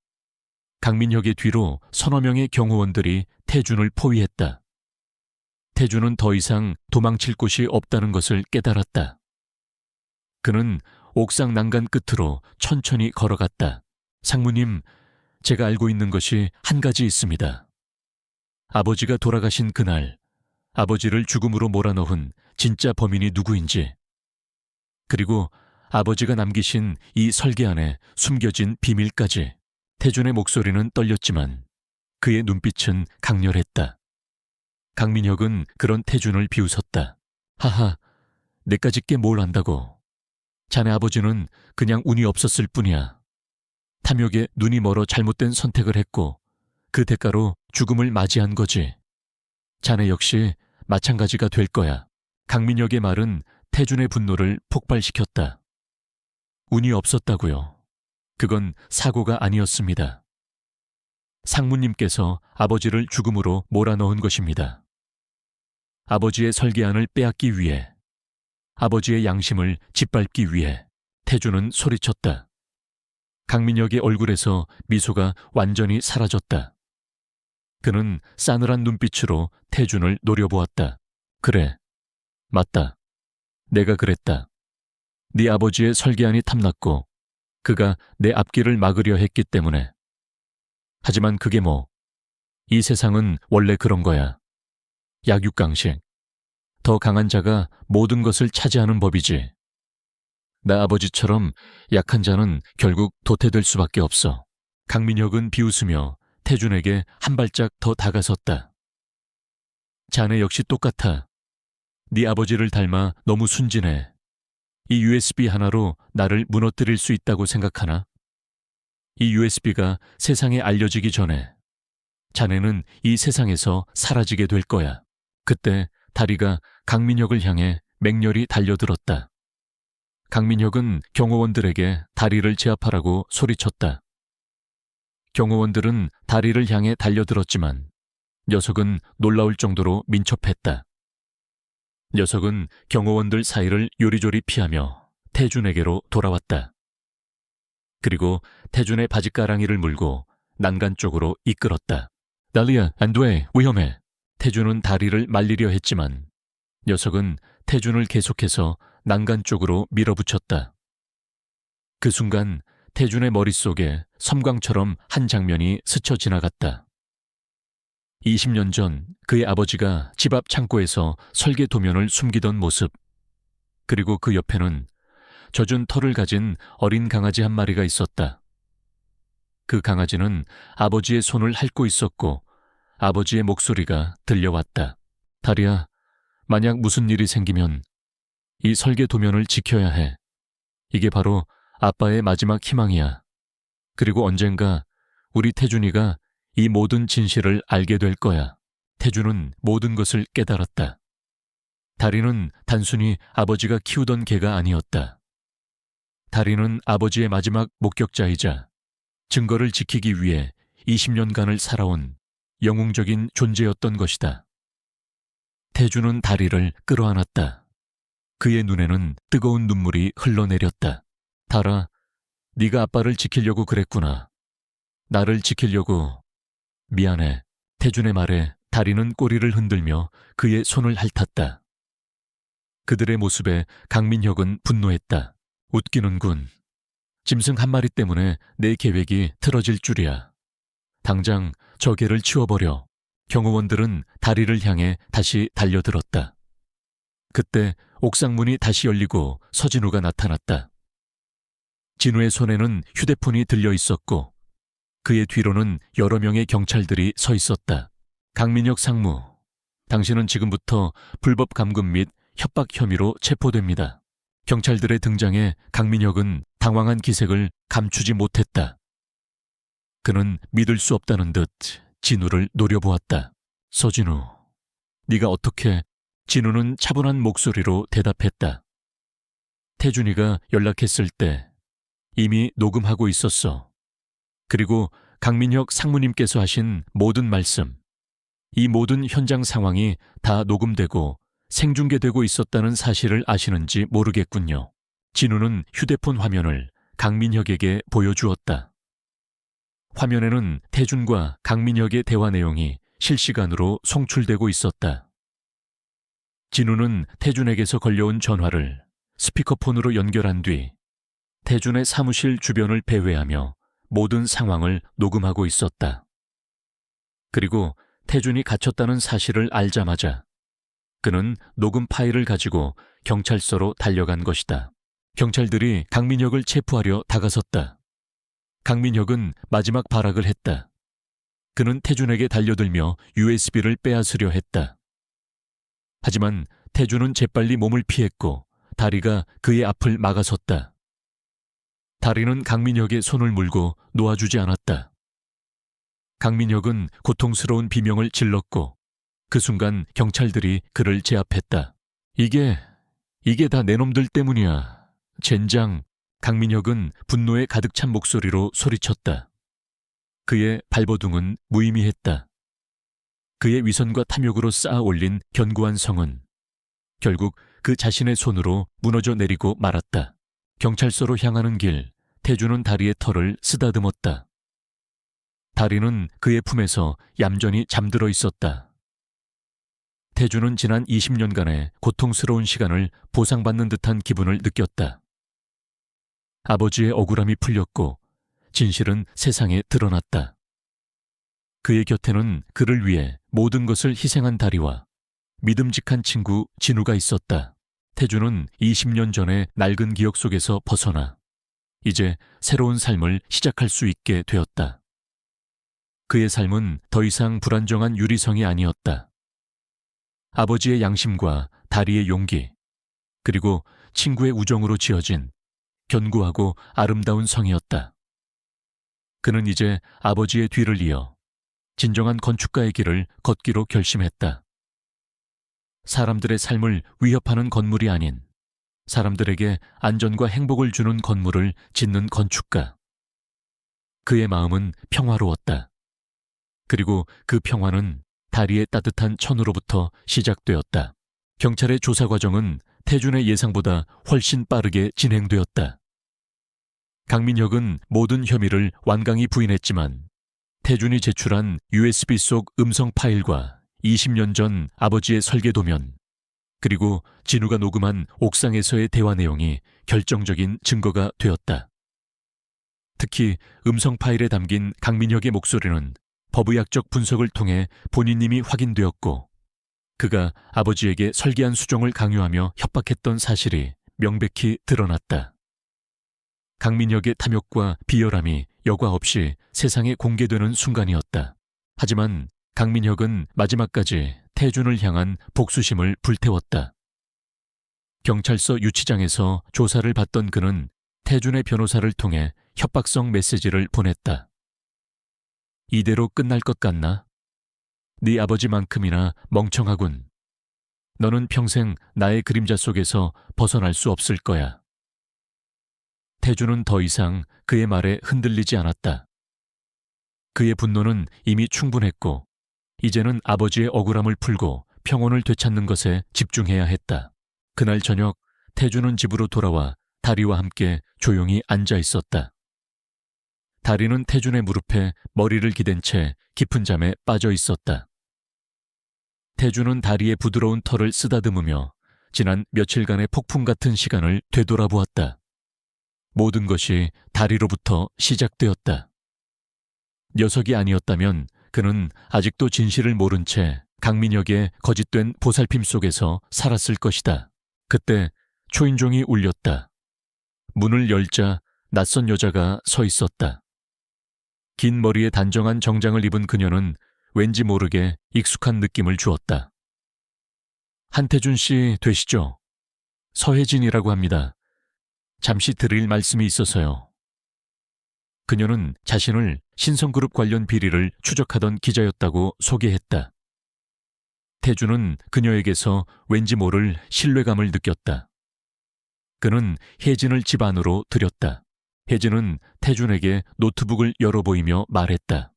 Speaker 1: 강민혁의 뒤로 서너 명의 경호원들이 태준을 포위했다. 태준은 더 이상 도망칠 곳이 없다는 것을 깨달았다. 그는 옥상 난간 끝으로 천천히 걸어갔다. 상무님, 제가 알고 있는 것이 한 가지 있습니다. 아버지가 돌아가신 그날, 아버지를 죽음으로 몰아넣은 진짜 범인이 누구인지, 그리고 아버지가 남기신 이 설계 안에 숨겨진 비밀까지. 태준의 목소리는 떨렸지만 그의 눈빛은 강렬했다. 강민혁은 그런 태준을 비웃었다. 하하, 내까짓 게 뭘 안다고. 자네 아버지는 그냥 운이 없었을 뿐이야. 탐욕에 눈이 멀어 잘못된 선택을 했고 그 대가로 죽음을 맞이한 거지. 자네 역시 마찬가지가 될 거야. 강민혁의 말은 태준의 분노를 폭발시켰다. 운이 없었다고요. 그건 사고가 아니었습니다. 상무님께서 아버지를 죽음으로 몰아넣은 것입니다. 아버지의 설계안을 빼앗기 위해, 아버지의 양심을 짓밟기 위해 태준은 소리쳤다. 강민혁의 얼굴에서 미소가 완전히 사라졌다. 그는 싸늘한 눈빛으로 태준을 노려보았다. 그래, 맞다. 내가 그랬다. 네 아버지의 설계안이 탐났고 그가 내 앞길을 막으려 했기 때문에. 하지만 그게 뭐, 이 세상은 원래 그런 거야. 약육강식. 더 강한 자가 모든 것을 차지하는 법이지. 나 아버지처럼 약한 자는 결국 도태될 수밖에 없어. 강민혁은 비웃으며 태준에게 한 발짝 더 다가섰다. 자네 역시 똑같아. 네 아버지를 닮아 너무 순진해. 이 USB 하나로 나를 무너뜨릴 수 있다고 생각하나? 이 USB가 세상에 알려지기 전에 자네는 이 세상에서 사라지게 될 거야. 그때 다리가 강민혁을 향해 맹렬히 달려들었다. 강민혁은 경호원들에게 다리를 제압하라고 소리쳤다. 경호원들은 다리를 향해 달려들었지만 녀석은 놀라울 정도로 민첩했다. 녀석은 경호원들 사이를 요리조리 피하며 태준에게로 돌아왔다. 그리고 태준의 바지가랑이를 물고 난간 쪽으로 이끌었다. 달리야, 안 돼, 위험해. 태준은 다리를 말리려 했지만 녀석은 태준을 계속해서 난간 쪽으로 밀어붙였다. 그 순간 태준의 머릿속에 섬광처럼 한 장면이 스쳐 지나갔다. 20년 전 그의 아버지가 집 앞 창고에서 설계 도면을 숨기던 모습, 그리고 그 옆에는 젖은 털을 가진 어린 강아지 한 마리가 있었다. 그 강아지는 아버지의 손을 핥고 있었고 아버지의 목소리가 들려왔다. 다리야, 만약 무슨 일이 생기면 이 설계 도면을 지켜야 해. 이게 바로 아빠의 마지막 희망이야. 그리고 언젠가 우리 태준이가 이 모든 진실을 알게 될 거야. 태준은 모든 것을 깨달았다. 다리는 단순히 아버지가 키우던 개가 아니었다. 다리는 아버지의 마지막 목격자이자 증거를 지키기 위해 20년간을 살아온 영웅적인 존재였던 것이다. 태준은 다리를 끌어안았다. 그의 눈에는 뜨거운 눈물이 흘러내렸다. 달아, 네가 아빠를 지키려고 그랬구나. 나를 지키려고. 미안해. 태준의 말에 다리는 꼬리를 흔들며 그의 손을 핥았다. 그들의 모습에 강민혁은 분노했다. 웃기는군. 짐승 한 마리 때문에 내 계획이 틀어질 줄이야. 당장 저 개를 치워버려. 경호원들은 다리를 향해 다시 달려들었다. 그때 옥상 문이 다시 열리고 서진우가 나타났다. 진우의 손에는 휴대폰이 들려 있었고 그의 뒤로는 여러 명의 경찰들이 서 있었다. 강민혁 상무, 당신은 지금부터 불법 감금 및 협박 혐의로 체포됩니다. 경찰들의 등장에 강민혁은 당황한 기색을 감추지 못했다. 그는 믿을 수 없다는 듯 진우를 노려보았다. 서진우, 네가 어떻게... 진우는 차분한 목소리로 대답했다. 태준이가 연락했을 때 이미 녹음하고 있었어. 그리고 강민혁 상무님께서 하신 모든 말씀, 이 모든 현장 상황이 다 녹음되고 생중계되고 있었다는 사실을 아시는지 모르겠군요. 진우는 휴대폰 화면을 강민혁에게 보여주었다. 화면에는 태준과 강민혁의 대화 내용이 실시간으로 송출되고 있었다. 진우는 태준에게서 걸려온 전화를 스피커폰으로 연결한 뒤 태준의 사무실 주변을 배회하며 모든 상황을 녹음하고 있었다. 그리고 태준이 갇혔다는 사실을 알자마자 그는 녹음 파일을 가지고 경찰서로 달려간 것이다. 경찰들이 강민혁을 체포하려 다가섰다. 강민혁은 마지막 발악을 했다. 그는 태준에게 달려들며 USB를 빼앗으려 했다. 하지만 태준은 재빨리 몸을 피했고 다리가 그의 앞을 막아섰다. 다리는 강민혁의 손을 물고 놓아주지 않았다. 강민혁은 고통스러운 비명을 질렀고 그 순간 경찰들이 그를 제압했다. 이게 이게 다 내 놈들 때문이야. 젠장. 강민혁은 분노에 가득 찬 목소리로 소리쳤다. 그의 발버둥은 무의미했다. 그의 위선과 탐욕으로 쌓아 올린 견고한 성은 결국 그 자신의 손으로 무너져 내리고 말았다. 경찰서로 향하는 길, 태주는 다리의 털을 쓰다듬었다. 다리는 그의 품에서 얌전히 잠들어 있었다. 태주는 지난 20년간의 고통스러운 시간을 보상받는 듯한 기분을 느꼈다. 아버지의 억울함이 풀렸고 진실은 세상에 드러났다. 그의 곁에는 그를 위해 모든 것을 희생한 다리와 믿음직한 친구 진우가 있었다. 태주는 20년 전의 낡은 기억 속에서 벗어나 이제 새로운 삶을 시작할 수 있게 되었다. 그의 삶은 더 이상 불안정한 유리성이 아니었다. 아버지의 양심과 다리의 용기, 그리고 친구의 우정으로 지어진 견고하고 아름다운 성이었다. 그는 이제 아버지의 뒤를 이어 진정한 건축가의 길을 걷기로 결심했다. 사람들의 삶을 위협하는 건물이 아닌 사람들에게 안전과 행복을 주는 건물을 짓는 건축가. 그의 마음은 평화로웠다. 그리고 그 평화는 다리의 따뜻한 천으로부터 시작되었다. 경찰의 조사 과정은 태준의 예상보다 훨씬 빠르게 진행되었다. 강민혁은 모든 혐의를 완강히 부인했지만 태준이 제출한 USB 속 음성 파일과 20년 전 아버지의 설계 도면, 그리고 진우가 녹음한 옥상에서의 대화 내용이 결정적인 증거가 되었다. 특히 음성 파일에 담긴 강민혁의 목소리는 법의학적 분석을 통해 본인임이 확인되었고, 그가 아버지에게 설계한 수정을 강요하며 협박했던 사실이 명백히 드러났다. 강민혁의 탐욕과 비열함이 여과 없이 세상에 공개되는 순간이었다. 하지만 강민혁은 마지막까지 태준을 향한 복수심을 불태웠다. 경찰서 유치장에서 조사를 받던 그는 태준의 변호사를 통해 협박성 메시지를 보냈다. 이대로 끝날 것 같나? 네 아버지만큼이나 멍청하군. 너는 평생 나의 그림자 속에서 벗어날 수 없을 거야. 태준은 더 이상 그의 말에 흔들리지 않았다. 그의 분노는 이미 충분했고 이제는 아버지의 억울함을 풀고 평온을 되찾는 것에 집중해야 했다. 그날 저녁 태준은 집으로 돌아와 다리와 함께 조용히 앉아 있었다. 다리는 태준의 무릎에 머리를 기댄 채 깊은 잠에 빠져 있었다. 태준은 다리의 부드러운 털을 쓰다듬으며 지난 며칠간의 폭풍 같은 시간을 되돌아보았다. 모든 것이 다리로부터 시작되었다. 녀석이 아니었다면 그는 아직도 진실을 모른 채 강민혁의 거짓된 보살핌 속에서 살았을 것이다. 그때 초인종이 울렸다. 문을 열자 낯선 여자가 서 있었다. 긴 머리에 단정한 정장을 입은 그녀는 왠지 모르게 익숙한 느낌을 주었다. 한태준 씨 되시죠? 서혜진이라고 합니다. 잠시 드릴 말씀이 있어서요. 그녀는 자신을 신성그룹 관련 비리를 추적하던 기자였다고 소개했다. 태준은 그녀에게서 왠지 모를 신뢰감을 느꼈다. 그는 혜진을 집 안으로 들였다. 혜진은 태준에게 노트북을 열어 보이며 말했다.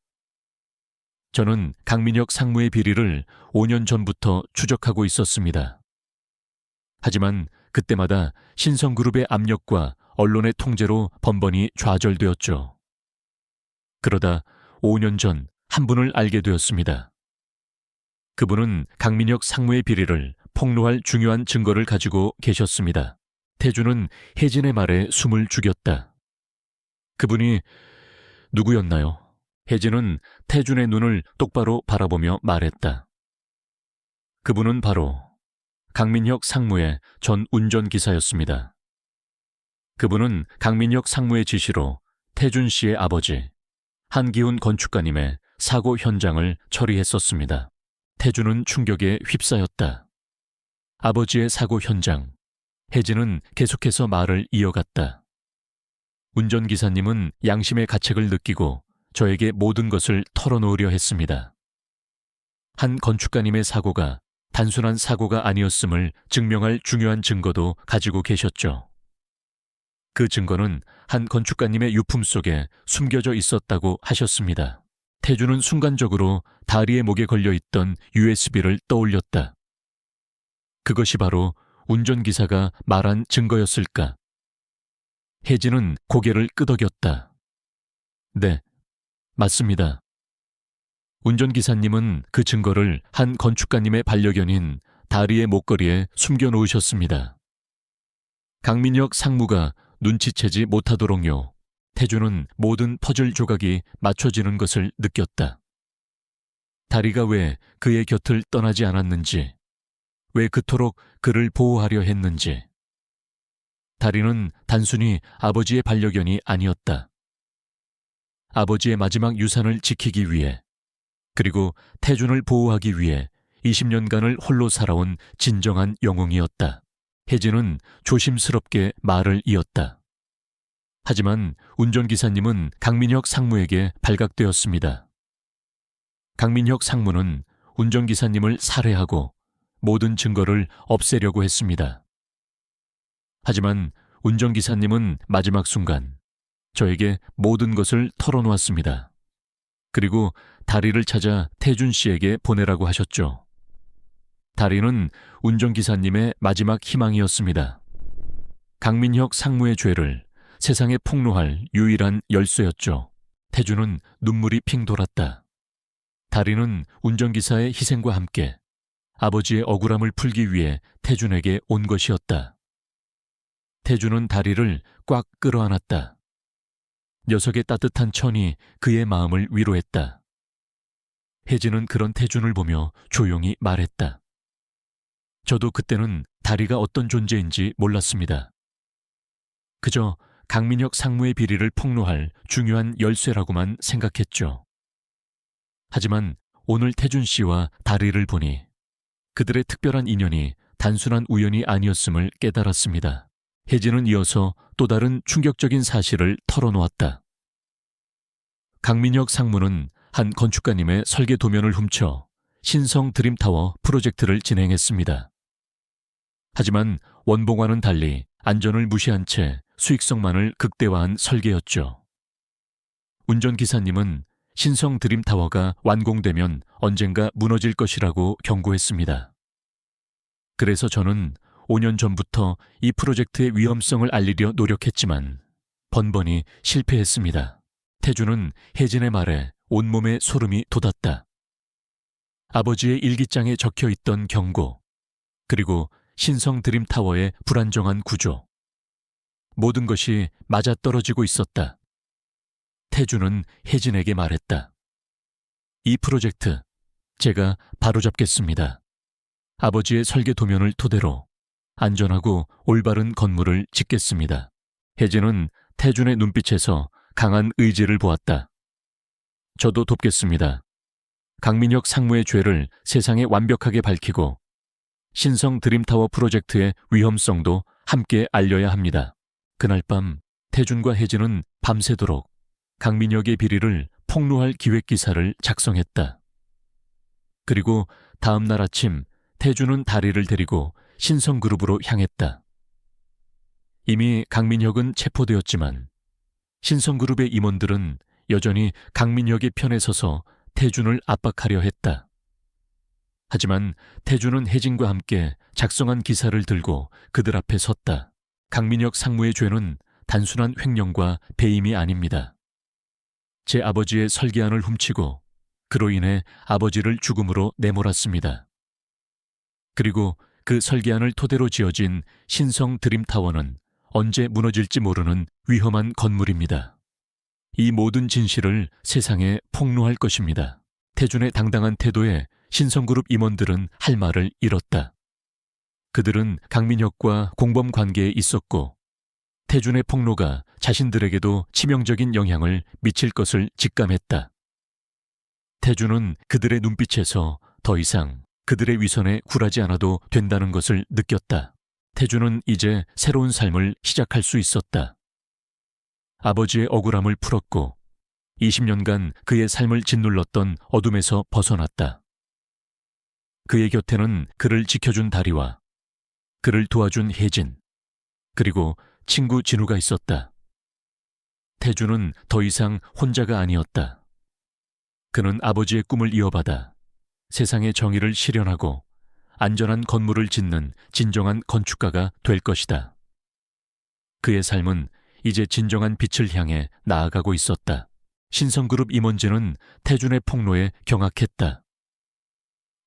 Speaker 1: 저는 강민혁 상무의 비리를 5년 전부터 추적하고 있었습니다. 하지만 그때마다 신성그룹의 압력과 언론의 통제로 번번이 좌절되었죠. 그러다 5년 전 한 분을 알게 되었습니다. 그분은 강민혁 상무의 비리를 폭로할 중요한 증거를 가지고 계셨습니다. 태준은 혜진의 말에 숨을 죽였다. 그분이 누구였나요? 혜진은 태준의 눈을 똑바로 바라보며 말했다. 그분은 바로 강민혁 상무의 전 운전기사였습니다. 그분은 강민혁 상무의 지시로 태준 씨의 아버지 한기훈 건축가님의 사고 현장을 처리했었습니다. 태준은 충격에 휩싸였다. 아버지의 사고 현장. 혜진은 계속해서 말을 이어갔다. 운전기사님은 양심의 가책을 느끼고 저에게 모든 것을 털어놓으려 했습니다. 한 건축가님의 사고가 단순한 사고가 아니었음을 증명할 중요한 증거도 가지고 계셨죠. 그 증거는 한 건축가님의 유품 속에 숨겨져 있었다고 하셨습니다. 태주는 순간적으로 다리의 목에 걸려있던 USB를 떠올렸다. 그것이 바로 운전기사가 말한 증거였을까? 혜진은 고개를 끄덕였다. 네, 맞습니다. 운전기사님은 그 증거를 한 건축가님의 반려견인 다리의 목걸이에 숨겨놓으셨습니다. 강민혁 상무가 눈치채지 못하도록요. 태주는 모든 퍼즐 조각이 맞춰지는 것을 느꼈다. 다리가 왜 그의 곁을 떠나지 않았는지, 왜 그토록 그를 보호하려 했는지. 다리는 단순히 아버지의 반려견이 아니었다. 아버지의 마지막 유산을 지키기 위해, 그리고 태준을 보호하기 위해 20년간을 홀로 살아온 진정한 영웅이었다. 혜진은 조심스럽게 말을 이었다. 하지만 운전기사님은 강민혁 상무에게 발각되었습니다. 강민혁 상무는 운전기사님을 살해하고 모든 증거를 없애려고 했습니다. 하지만 운전기사님은 마지막 순간 저에게 모든 것을 털어놓았습니다. 그리고 다리를 찾아 태준 씨에게 보내라고 하셨죠. 다리는 운전기사님의 마지막 희망이었습니다. 강민혁 상무의 죄를 세상에 폭로할 유일한 열쇠였죠. 태준은 눈물이 핑 돌았다. 다리는 운전기사의 희생과 함께 아버지의 억울함을 풀기 위해 태준에게 온 것이었다. 태준은 다리를 꽉 끌어안았다. 녀석의 따뜻한 천이 그의 마음을 위로했다. 혜진은 그런 태준을 보며 조용히 말했다. 저도 그때는 다리가 어떤 존재인지 몰랐습니다. 그저 강민혁 상무의 비리를 폭로할 중요한 열쇠라고만 생각했죠. 하지만 오늘 태준 씨와 다리를 보니 그들의 특별한 인연이 단순한 우연이 아니었음을 깨달았습니다. 혜진은 이어서 또 다른 충격적인 사실을 털어놓았다. 강민혁 상무는 한 건축가님의 설계 도면을 훔쳐 신성 드림타워 프로젝트를 진행했습니다. 하지만 원봉과는 달리 안전을 무시한 채 수익성만을 극대화한 설계였죠. 운전기사님은 신성 드림타워가 완공되면 언젠가 무너질 것이라고 경고했습니다. 그래서 저는 5년 전부터 이 프로젝트의 위험성을 알리려 노력했지만 번번이 실패했습니다. 태주는 혜진의 말에 온몸에 소름이 돋았다. 아버지의 일기장에 적혀있던 경고, 그리고 신성 드림타워의 불안정한 구조. 모든 것이 맞아떨어지고 있었다. 태주는 혜진에게 말했다. 이 프로젝트, 제가 바로잡겠습니다. 아버지의 설계 도면을 토대로 안전하고 올바른 건물을 짓겠습니다. 혜진은 태준의 눈빛에서 강한 의지를 보았다. 저도 돕겠습니다. 강민혁 상무의 죄를 세상에 완벽하게 밝히고 신성 드림타워 프로젝트의 위험성도 함께 알려야 합니다. 그날 밤 태준과 혜진은 밤새도록 강민혁의 비리를 폭로할 기획기사를 작성했다. 그리고 다음 날 아침 태준은 다리를 데리고 신성그룹으로 향했다. 이미 강민혁은 체포되었지만 신성그룹의 임원들은 여전히 강민혁의 편에 서서 태준을 압박하려 했다. 하지만 태준은 혜진과 함께 작성한 기사를 들고 그들 앞에 섰다. 강민혁 상무의 죄는 단순한 횡령과 배임이 아닙니다. 제 아버지의 설계안을 훔치고 그로 인해 아버지를 죽음으로 내몰았습니다. 그리고 그 설계안을 토대로 지어진 신성 드림타워는 언제 무너질지 모르는 위험한 건물입니다. 이 모든 진실을 세상에 폭로할 것입니다. 태준의 당당한 태도에 신성그룹 임원들은 할 말을 잃었다. 그들은 강민혁과 공범 관계에 있었고 태준의 폭로가 자신들에게도 치명적인 영향을 미칠 것을 직감했다. 태준은 그들의 눈빛에서 더 이상 그들의 위선에 굴하지 않아도 된다는 것을 느꼈다. 태준은 이제 새로운 삶을 시작할 수 있었다. 아버지의 억울함을 풀었고 20년간 그의 삶을 짓눌렀던 어둠에서 벗어났다. 그의 곁에는 그를 지켜준 다리와 그를 도와준 혜진, 그리고 친구 진우가 있었다. 태주는 더 이상 혼자가 아니었다. 그는 아버지의 꿈을 이어받아 세상의 정의를 실현하고 안전한 건물을 짓는 진정한 건축가가 될 것이다. 그의 삶은 이제 진정한 빛을 향해 나아가고 있었다. 신성그룹 임원진은 태준의 폭로에 경악했다.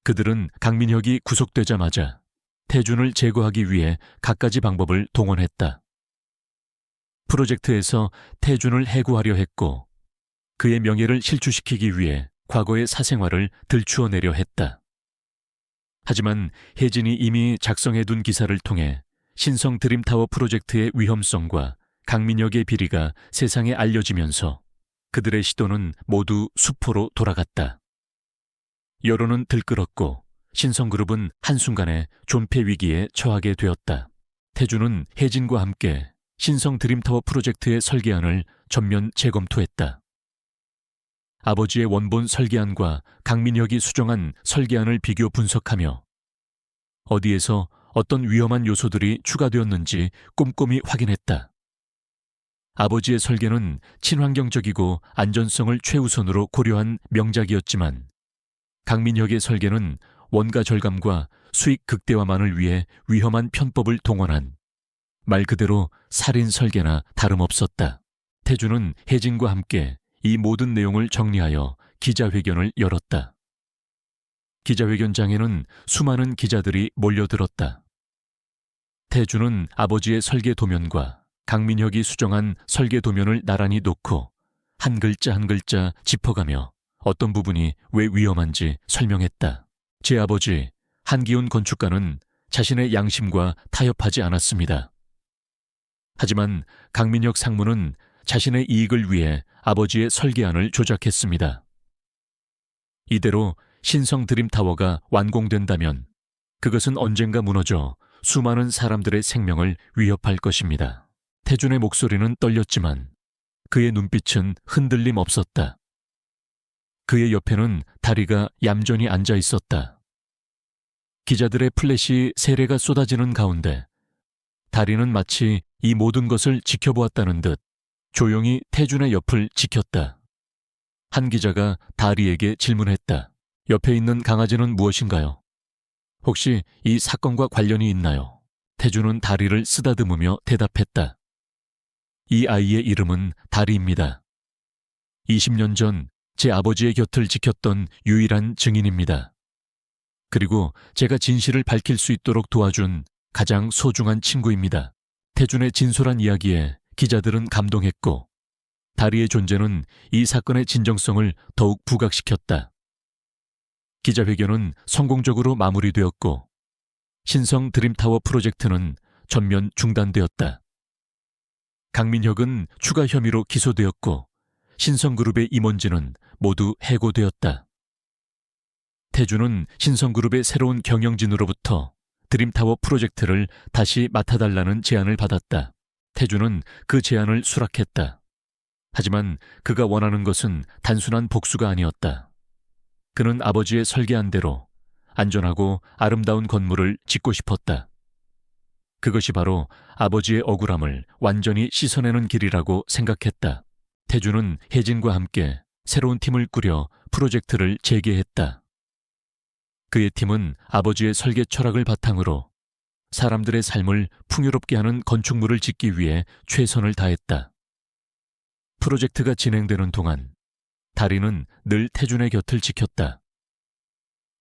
Speaker 1: 그들은 강민혁이 구속되자마자 태준을 제거하기 위해 갖가지 방법을 동원했다. 프로젝트에서 태준을 해고하려 했고 그의 명예를 실추시키기 위해 과거의 사생활을 들추어내려 했다. 하지만 혜진이 이미 작성해둔 기사를 통해 신성 드림타워 프로젝트의 위험성과 강민혁의 비리가 세상에 알려지면서 그들의 시도는 모두 수포로 돌아갔다. 여론은 들끓었고 신성그룹은 한순간에 존폐 위기에 처하게 되었다. 태준은 혜진과 함께 신성 드림타워 프로젝트의 설계안을 전면 재검토했다. 아버지의 원본 설계안과 강민혁이 수정한 설계안을 비교 분석하며 어디에서 어떤 위험한 요소들이 추가되었는지 꼼꼼히 확인했다. 아버지의 설계는 친환경적이고 안전성을 최우선으로 고려한 명작이었지만 강민혁의 설계는 원가 절감과 수익 극대화만을 위해 위험한 편법을 동원한 말 그대로 살인 설계나 다름없었다. 태준은 혜진과 함께 이 모든 내용을 정리하여 기자회견을 열었다. 기자회견장에는 수많은 기자들이 몰려들었다. 태준은 아버지의 설계 도면과 강민혁이 수정한 설계 도면을 나란히 놓고 한 글자 한 글자 짚어가며 어떤 부분이 왜 위험한지 설명했다. 제 아버지 한기훈 건축가는 자신의 양심과 타협하지 않았습니다. 하지만 강민혁 상무는 자신의 이익을 위해 아버지의 설계안을 조작했습니다. 이대로 신성 드림타워가 완공된다면 그것은 언젠가 무너져 수많은 사람들의 생명을 위협할 것입니다. 태준의 목소리는 떨렸지만 그의 눈빛은 흔들림 없었다. 그의 옆에는 다리가 얌전히 앉아 있었다. 기자들의 플래시 세례가 쏟아지는 가운데 다리는 마치 이 모든 것을 지켜보았다는 듯 조용히 태준의 옆을 지켰다. 한 기자가 다리에게 질문했다. 옆에 있는 강아지는 무엇인가요? 혹시 이 사건과 관련이 있나요? 태준은 다리를 쓰다듬으며 대답했다. 이 아이의 이름은 다리입니다. 20년 전 제 아버지의 곁을 지켰던 유일한 증인입니다. 그리고 제가 진실을 밝힐 수 있도록 도와준 가장 소중한 친구입니다. 태준의 진솔한 이야기에 기자들은 감동했고 다리의 존재는 이 사건의 진정성을 더욱 부각시켰다. 기자회견은 성공적으로 마무리되었고 신성 드림타워 프로젝트는 전면 중단되었다. 강민혁은 추가 혐의로 기소되었고 신성그룹의 임원진은 모두 해고되었다. 태준은 신성그룹의 새로운 경영진으로부터 드림타워 프로젝트를 다시 맡아달라는 제안을 받았다. 태준은 그 제안을 수락했다. 하지만 그가 원하는 것은 단순한 복수가 아니었다. 그는 아버지의 설계한 대로 안전하고 아름다운 건물을 짓고 싶었다. 그것이 바로 아버지의 억울함을 완전히 씻어내는 길이라고 생각했다. 태준은 혜진과 함께 새로운 팀을 꾸려 프로젝트를 재개했다. 그의 팀은 아버지의 설계 철학을 바탕으로 사람들의 삶을 풍요롭게 하는 건축물을 짓기 위해 최선을 다했다. 프로젝트가 진행되는 동안 다리는 늘 태준의 곁을 지켰다.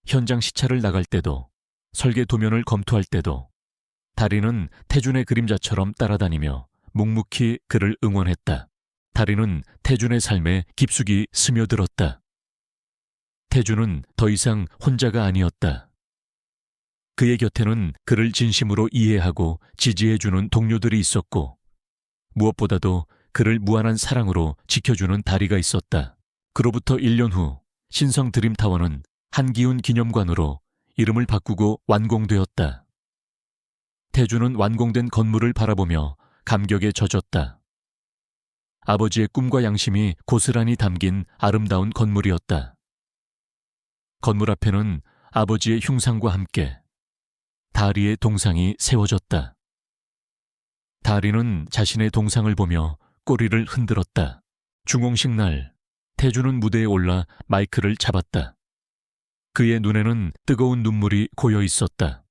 Speaker 1: 현장 시찰을 나갈 때도 설계 도면을 검토할 때도 다리는 태준의 그림자처럼 따라다니며 묵묵히 그를 응원했다. 다리는 태준의 삶에 깊숙이 스며들었다. 태준은 더 이상 혼자가 아니었다. 그의 곁에는 그를 진심으로 이해하고 지지해주는 동료들이 있었고 무엇보다도 그를 무한한 사랑으로 지켜주는 다리가 있었다. 그로부터 1년 후 신성 드림타워는 한기훈 기념관으로 이름을 바꾸고 완공되었다. 태준은 완공된 건물을 바라보며 감격에 젖었다. 아버지의 꿈과 양심이 고스란히 담긴 아름다운 건물이었다. 건물 앞에는 아버지의 흉상과 함께 다리의 동상이 세워졌다. 다리는 자신의 동상을 보며 꼬리를 흔들었다. 중공식 날 태주는 무대에 올라 마이크를 잡았다. 그의 눈에는 뜨거운 눈물이 고여 있었다.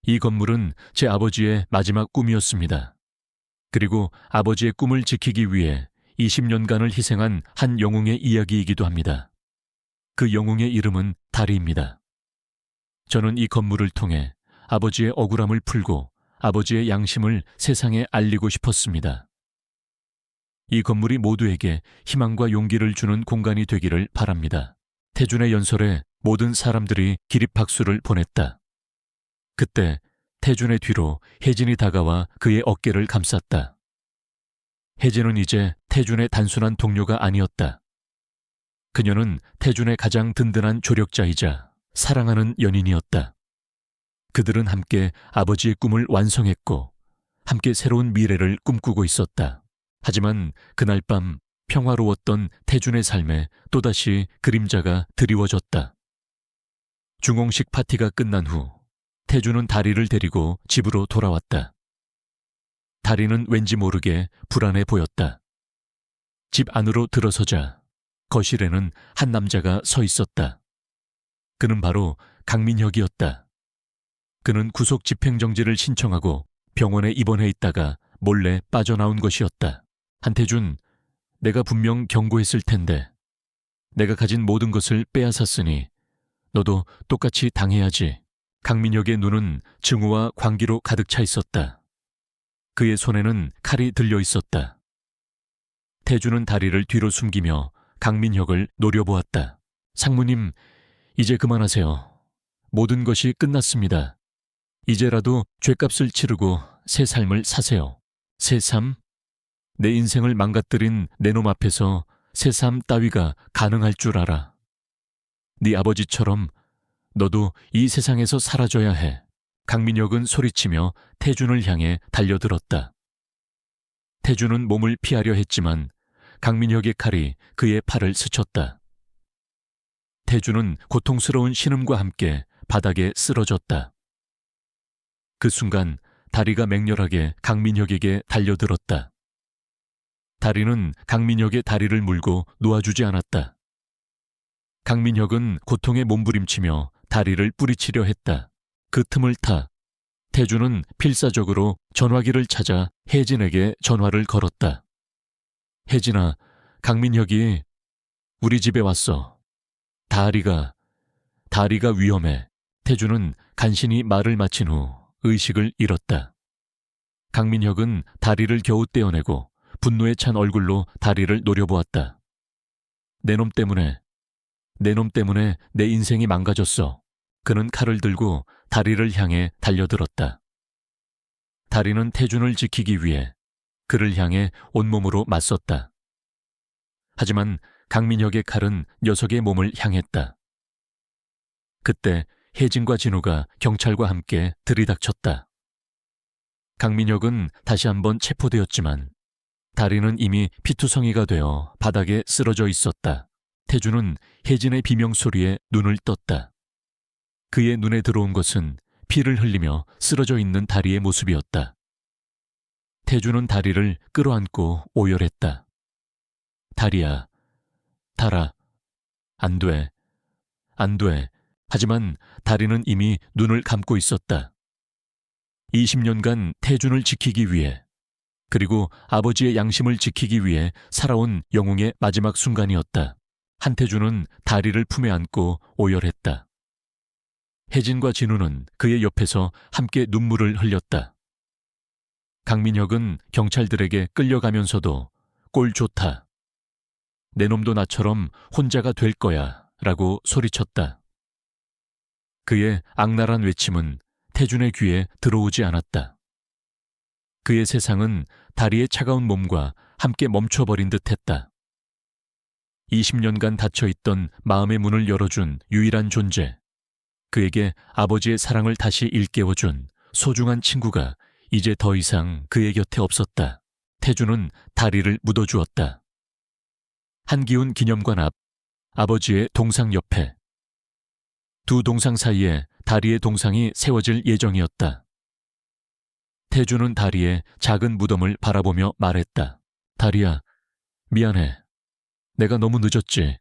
Speaker 1: 이 건물은 제 아버지의 마지막 꿈이었습니다. 그리고 아버지의 꿈을 지키기 위해 20년간을 희생한 한 영웅의 이야기이기도 합니다. 그 영웅의 이름은 다리입니다. 저는 이 건물을 통해 아버지의 억울함을 풀고 아버지의 양심을 세상에 알리고 싶었습니다. 이 건물이 모두에게 희망과 용기를 주는 공간이 되기를 바랍니다. 태준의 연설에 모든 사람들이 기립박수를 보냈다. 그때 태준의 뒤로 혜진이 다가와 그의 어깨를 감쌌다. 혜진은 이제 태준의 단순한 동료가 아니었다. 그녀는 태준의 가장 든든한 조력자이자 사랑하는 연인이었다. 그들은 함께 아버지의 꿈을 완성했고 함께 새로운 미래를 꿈꾸고 있었다. 하지만 그날 밤 평화로웠던 태준의 삶에 또다시 그림자가 드리워졌다. 중공식 파티가 끝난 후 태준은 다리를 데리고 집으로 돌아왔다. 다리는 왠지 모르게 불안해 보였다. 집 안으로 들어서자 거실에는 한 남자가 서 있었다. 그는 바로 강민혁이었다. 그는 구속 집행정지를 신청하고 병원에 입원해 있다가 몰래 빠져나온 것이었다. 한태준, 내가 분명 경고했을 텐데 내가 가진 모든 것을 빼앗았으니 너도 똑같이 당해야지. 강민혁의 눈은 증오와 광기로 가득 차 있었다. 그의 손에는 칼이 들려 있었다. 태준은 다리를 뒤로 숨기며 강민혁을 노려보았다. 상무님, 이제 그만하세요. 모든 것이 끝났습니다. 이제라도 죗값을 치르고 새 삶을 사세요. 새 삶? 내 인생을 망가뜨린 내 놈 앞에서 새 삶 따위가 가능할 줄 알아. 네 아버지처럼 너도 이 세상에서 사라져야 해. 강민혁은 소리치며 태준을 향해 달려들었다. 태준은 몸을 피하려 했지만 강민혁의 칼이 그의 팔을 스쳤다. 태준은 고통스러운 신음과 함께 바닥에 쓰러졌다. 그 순간 다리가 맹렬하게 강민혁에게 달려들었다. 다리는 강민혁의 다리를 물고 놓아주지 않았다. 강민혁은 고통에 몸부림치며 다리를 뿌리치려 했다. 그 틈을 타 태준은 필사적으로 전화기를 찾아 혜진에게 전화를 걸었다. 혜진아, 강민혁이 우리 집에 왔어. 다리가 위험해. 태준은 간신히 말을 마친 후 의식을 잃었다. 강민혁은 다리를 겨우 떼어내고 분노에 찬 얼굴로 다리를 노려보았다. 내 놈 때문에 내 인생이 망가졌어. 그는 칼을 들고 다리를 향해 달려들었다. 다리는 태준을 지키기 위해 그를 향해 온몸으로 맞섰다. 하지만 강민혁의 칼은 녀석의 몸을 향했다. 그때 혜진과 진우가 경찰과 함께 들이닥쳤다. 강민혁은 다시 한번 체포되었지만 다리는 이미 피투성이가 되어 바닥에 쓰러져 있었다. 태준은 혜진의 비명소리에 눈을 떴다. 그의 눈에 들어온 것은 피를 흘리며 쓰러져 있는 다리의 모습이었다. 태준은 다리를 끌어안고 오열했다. 다리야, 달아, 안 돼. 하지만 다리는 이미 눈을 감고 있었다. 20년간 태준을 지키기 위해, 그리고 아버지의 양심을 지키기 위해 살아온 영웅의 마지막 순간이었다. 한태준은 다리를 품에 안고 오열했다. 혜진과 진우는 그의 옆에서 함께 눈물을 흘렸다. 강민혁은 경찰들에게 끌려가면서도 꼴 좋다. 내 놈도 나처럼 혼자가 될 거야 라고 소리쳤다. 그의 악랄한 외침은 태준의 귀에 들어오지 않았다. 그의 세상은 다리의 차가운 몸과 함께 멈춰버린 듯했다. 20년간 닫혀있던 마음의 문을 열어준 유일한 존재, 그에게 아버지의 사랑을 다시 일깨워준 소중한 친구가 이제 더 이상 그의 곁에 없었다. 태준은 다리를 묻어주었다. 한기훈 기념관 앞 아버지의 동상 옆에 두 동상 사이에 다리의 동상이 세워질 예정이었다. 태주는 다리의 작은 무덤을 바라보며 말했다. 다리야, 미안해. 내가 너무 늦었지.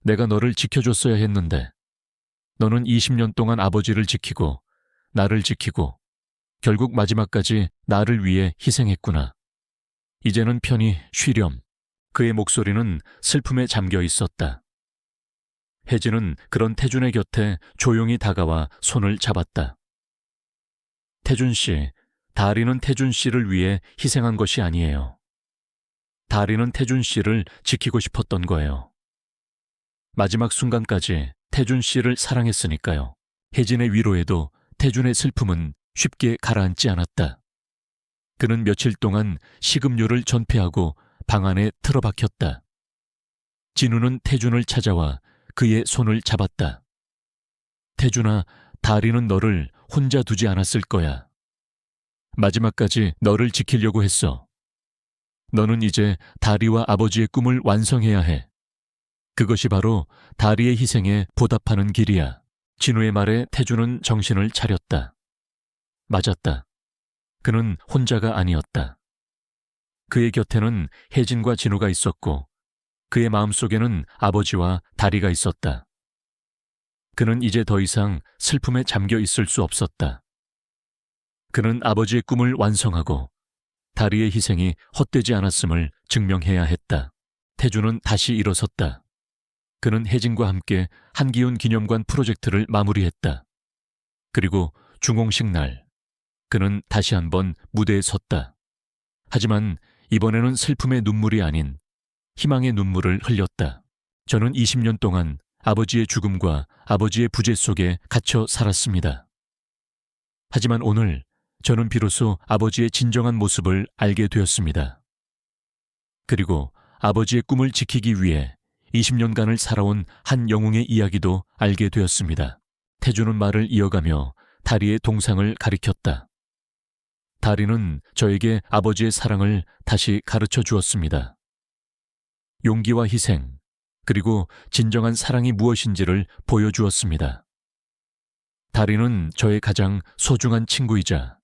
Speaker 1: 내가 너를 지켜줬어야 했는데. 너는 20년 동안 아버지를 지키고 나를 지키고 결국 마지막까지 나를 위해 희생했구나. 이제는 편히 쉬렴. 그의 목소리는 슬픔에 잠겨 있었다. 혜진은 그런 태준의 곁에 조용히 다가와 손을 잡았다. 태준 씨, 다리는 태준 씨를 위해 희생한 것이 아니에요. 다리는 태준 씨를 지키고 싶었던 거예요. 마지막 순간까지 태준 씨를 사랑했으니까요. 혜진의 위로에도 태준의 슬픔은 쉽게 가라앉지 않았다. 그는 며칠 동안 식음료를 전폐하고 방 안에 틀어박혔다. 진우는 태준을 찾아와 그의 손을 잡았다. 태준아, 다리는 너를 혼자 두지 않았을 거야. 마지막까지 너를 지키려고 했어. 너는 이제 다리와 아버지의 꿈을 완성해야 해. 그것이 바로 다리의 희생에 보답하는 길이야. 진우의 말에 태준은 정신을 차렸다. 맞았다. 그는 혼자가 아니었다. 그의 곁에는 혜진과 진우가 있었고 그의 마음속에는 아버지와 다리가 있었다. 그는 이제 더 이상 슬픔에 잠겨 있을 수 없었다. 그는 아버지의 꿈을 완성하고 다리의 희생이 헛되지 않았음을 증명해야 했다. 태준은 다시 일어섰다. 그는 혜진과 함께 한기훈 기념관 프로젝트를 마무리했다. 그리고 중공식 날, 그는 다시 한번 무대에 섰다. 하지만 이번에는 슬픔의 눈물이 아닌 희망의 눈물을 흘렸다. 저는 20년 동안 아버지의 죽음과 아버지의 부재 속에 갇혀 살았습니다. 하지만 오늘 저는 비로소 아버지의 진정한 모습을 알게 되었습니다. 그리고 아버지의 꿈을 지키기 위해 20년간을 살아온 한 영웅의 이야기도 알게 되었습니다. 태주는 말을 이어가며 다리의 동상을 가리켰다. 다리는 저에게 아버지의 사랑을 다시 가르쳐 주었습니다. 용기와 희생, 그리고 진정한 사랑이 무엇인지를 보여주었습니다. 다리는 저의 가장 소중한 친구이자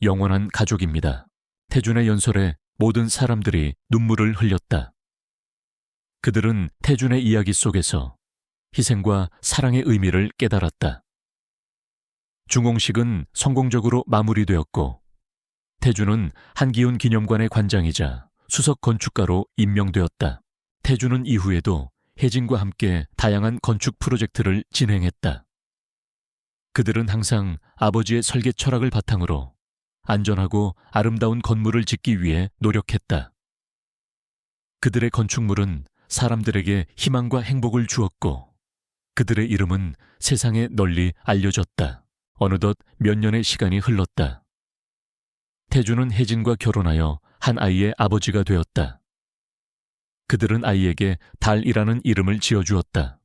Speaker 1: 영원한 가족입니다. 태준의 연설에 모든 사람들이 눈물을 흘렸다. 그들은 태준의 이야기 속에서 희생과 사랑의 의미를 깨달았다. 중공식은 성공적으로 마무리되었고 태준은 한기훈 기념관의 관장이자 수석 건축가로 임명되었다. 태준은 이후에도 혜진과 함께 다양한 건축 프로젝트를 진행했다. 그들은 항상 아버지의 설계 철학을 바탕으로 안전하고 아름다운 건물을 짓기 위해 노력했다. 그들의 건축물은 사람들에게 희망과 행복을 주었고 그들의 이름은 세상에 널리 알려졌다. 어느덧 몇 년의 시간이 흘렀다. 태준은 혜진과 결혼하여 한 아이의 아버지가 되었다. 그들은 아이에게 달이라는 이름을 지어주었다.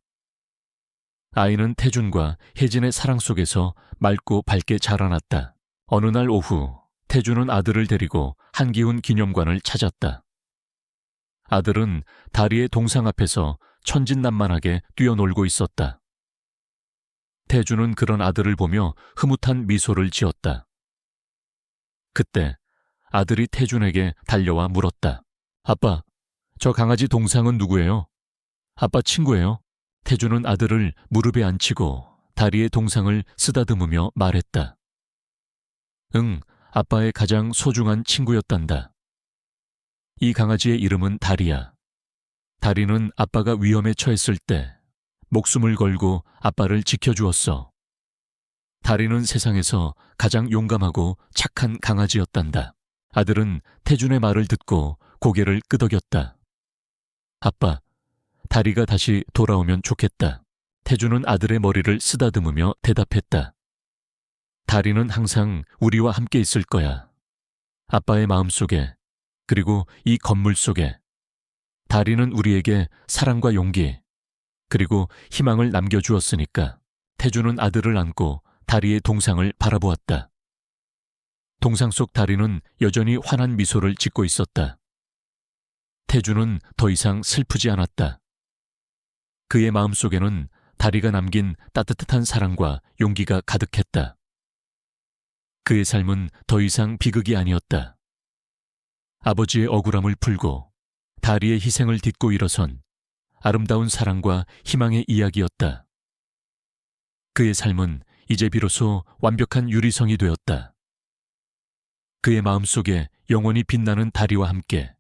Speaker 1: 아이는 태준과 혜진의 사랑 속에서 맑고 밝게 자라났다. 어느 날 오후 태준은 아들을 데리고 한기훈 기념관을 찾았다. 아들은 다리의 동상 앞에서 천진난만하게 뛰어놀고 있었다. 태준은 그런 아들을 보며 흐뭇한 미소를 지었다. 그때 아들이 태준에게 달려와 물었다. 아빠, 저 강아지 동상은 누구예요? 아빠 친구예요. 태준은 아들을 무릎에 앉히고 다리의 동상을 쓰다듬으며 말했다. 응, 아빠의 가장 소중한 친구였단다. 이 강아지의 이름은 다리야. 다리는 아빠가 위험에 처했을 때 목숨을 걸고 아빠를 지켜주었어. 다리는 세상에서 가장 용감하고 착한 강아지였단다. 아들은 태준의 말을 듣고 고개를 끄덕였다. 아빠, 다리가 다시 돌아오면 좋겠다. 태준은 아들의 머리를 쓰다듬으며 대답했다. 다리는 항상 우리와 함께 있을 거야. 아빠의 마음속에, 그리고 이 건물 속에. 다리는 우리에게 사랑과 용기, 그리고 희망을 남겨주었으니까. 태준은 아들을 안고 다리의 동상을 바라보았다. 동상 속 다리는 여전히 환한 미소를 짓고 있었다. 태준은 더 이상 슬프지 않았다. 그의 마음속에는 다리가 남긴 따뜻한 사랑과 용기가 가득했다. 그의 삶은 더 이상 비극이 아니었다. 아버지의 억울함을 풀고 다리의 희생을 딛고 일어선 아름다운 사랑과 희망의 이야기였다. 그의 삶은 이제 비로소 완벽한 유리성이 되었다. 그의 마음속에 영원히 빛나는 다리와 함께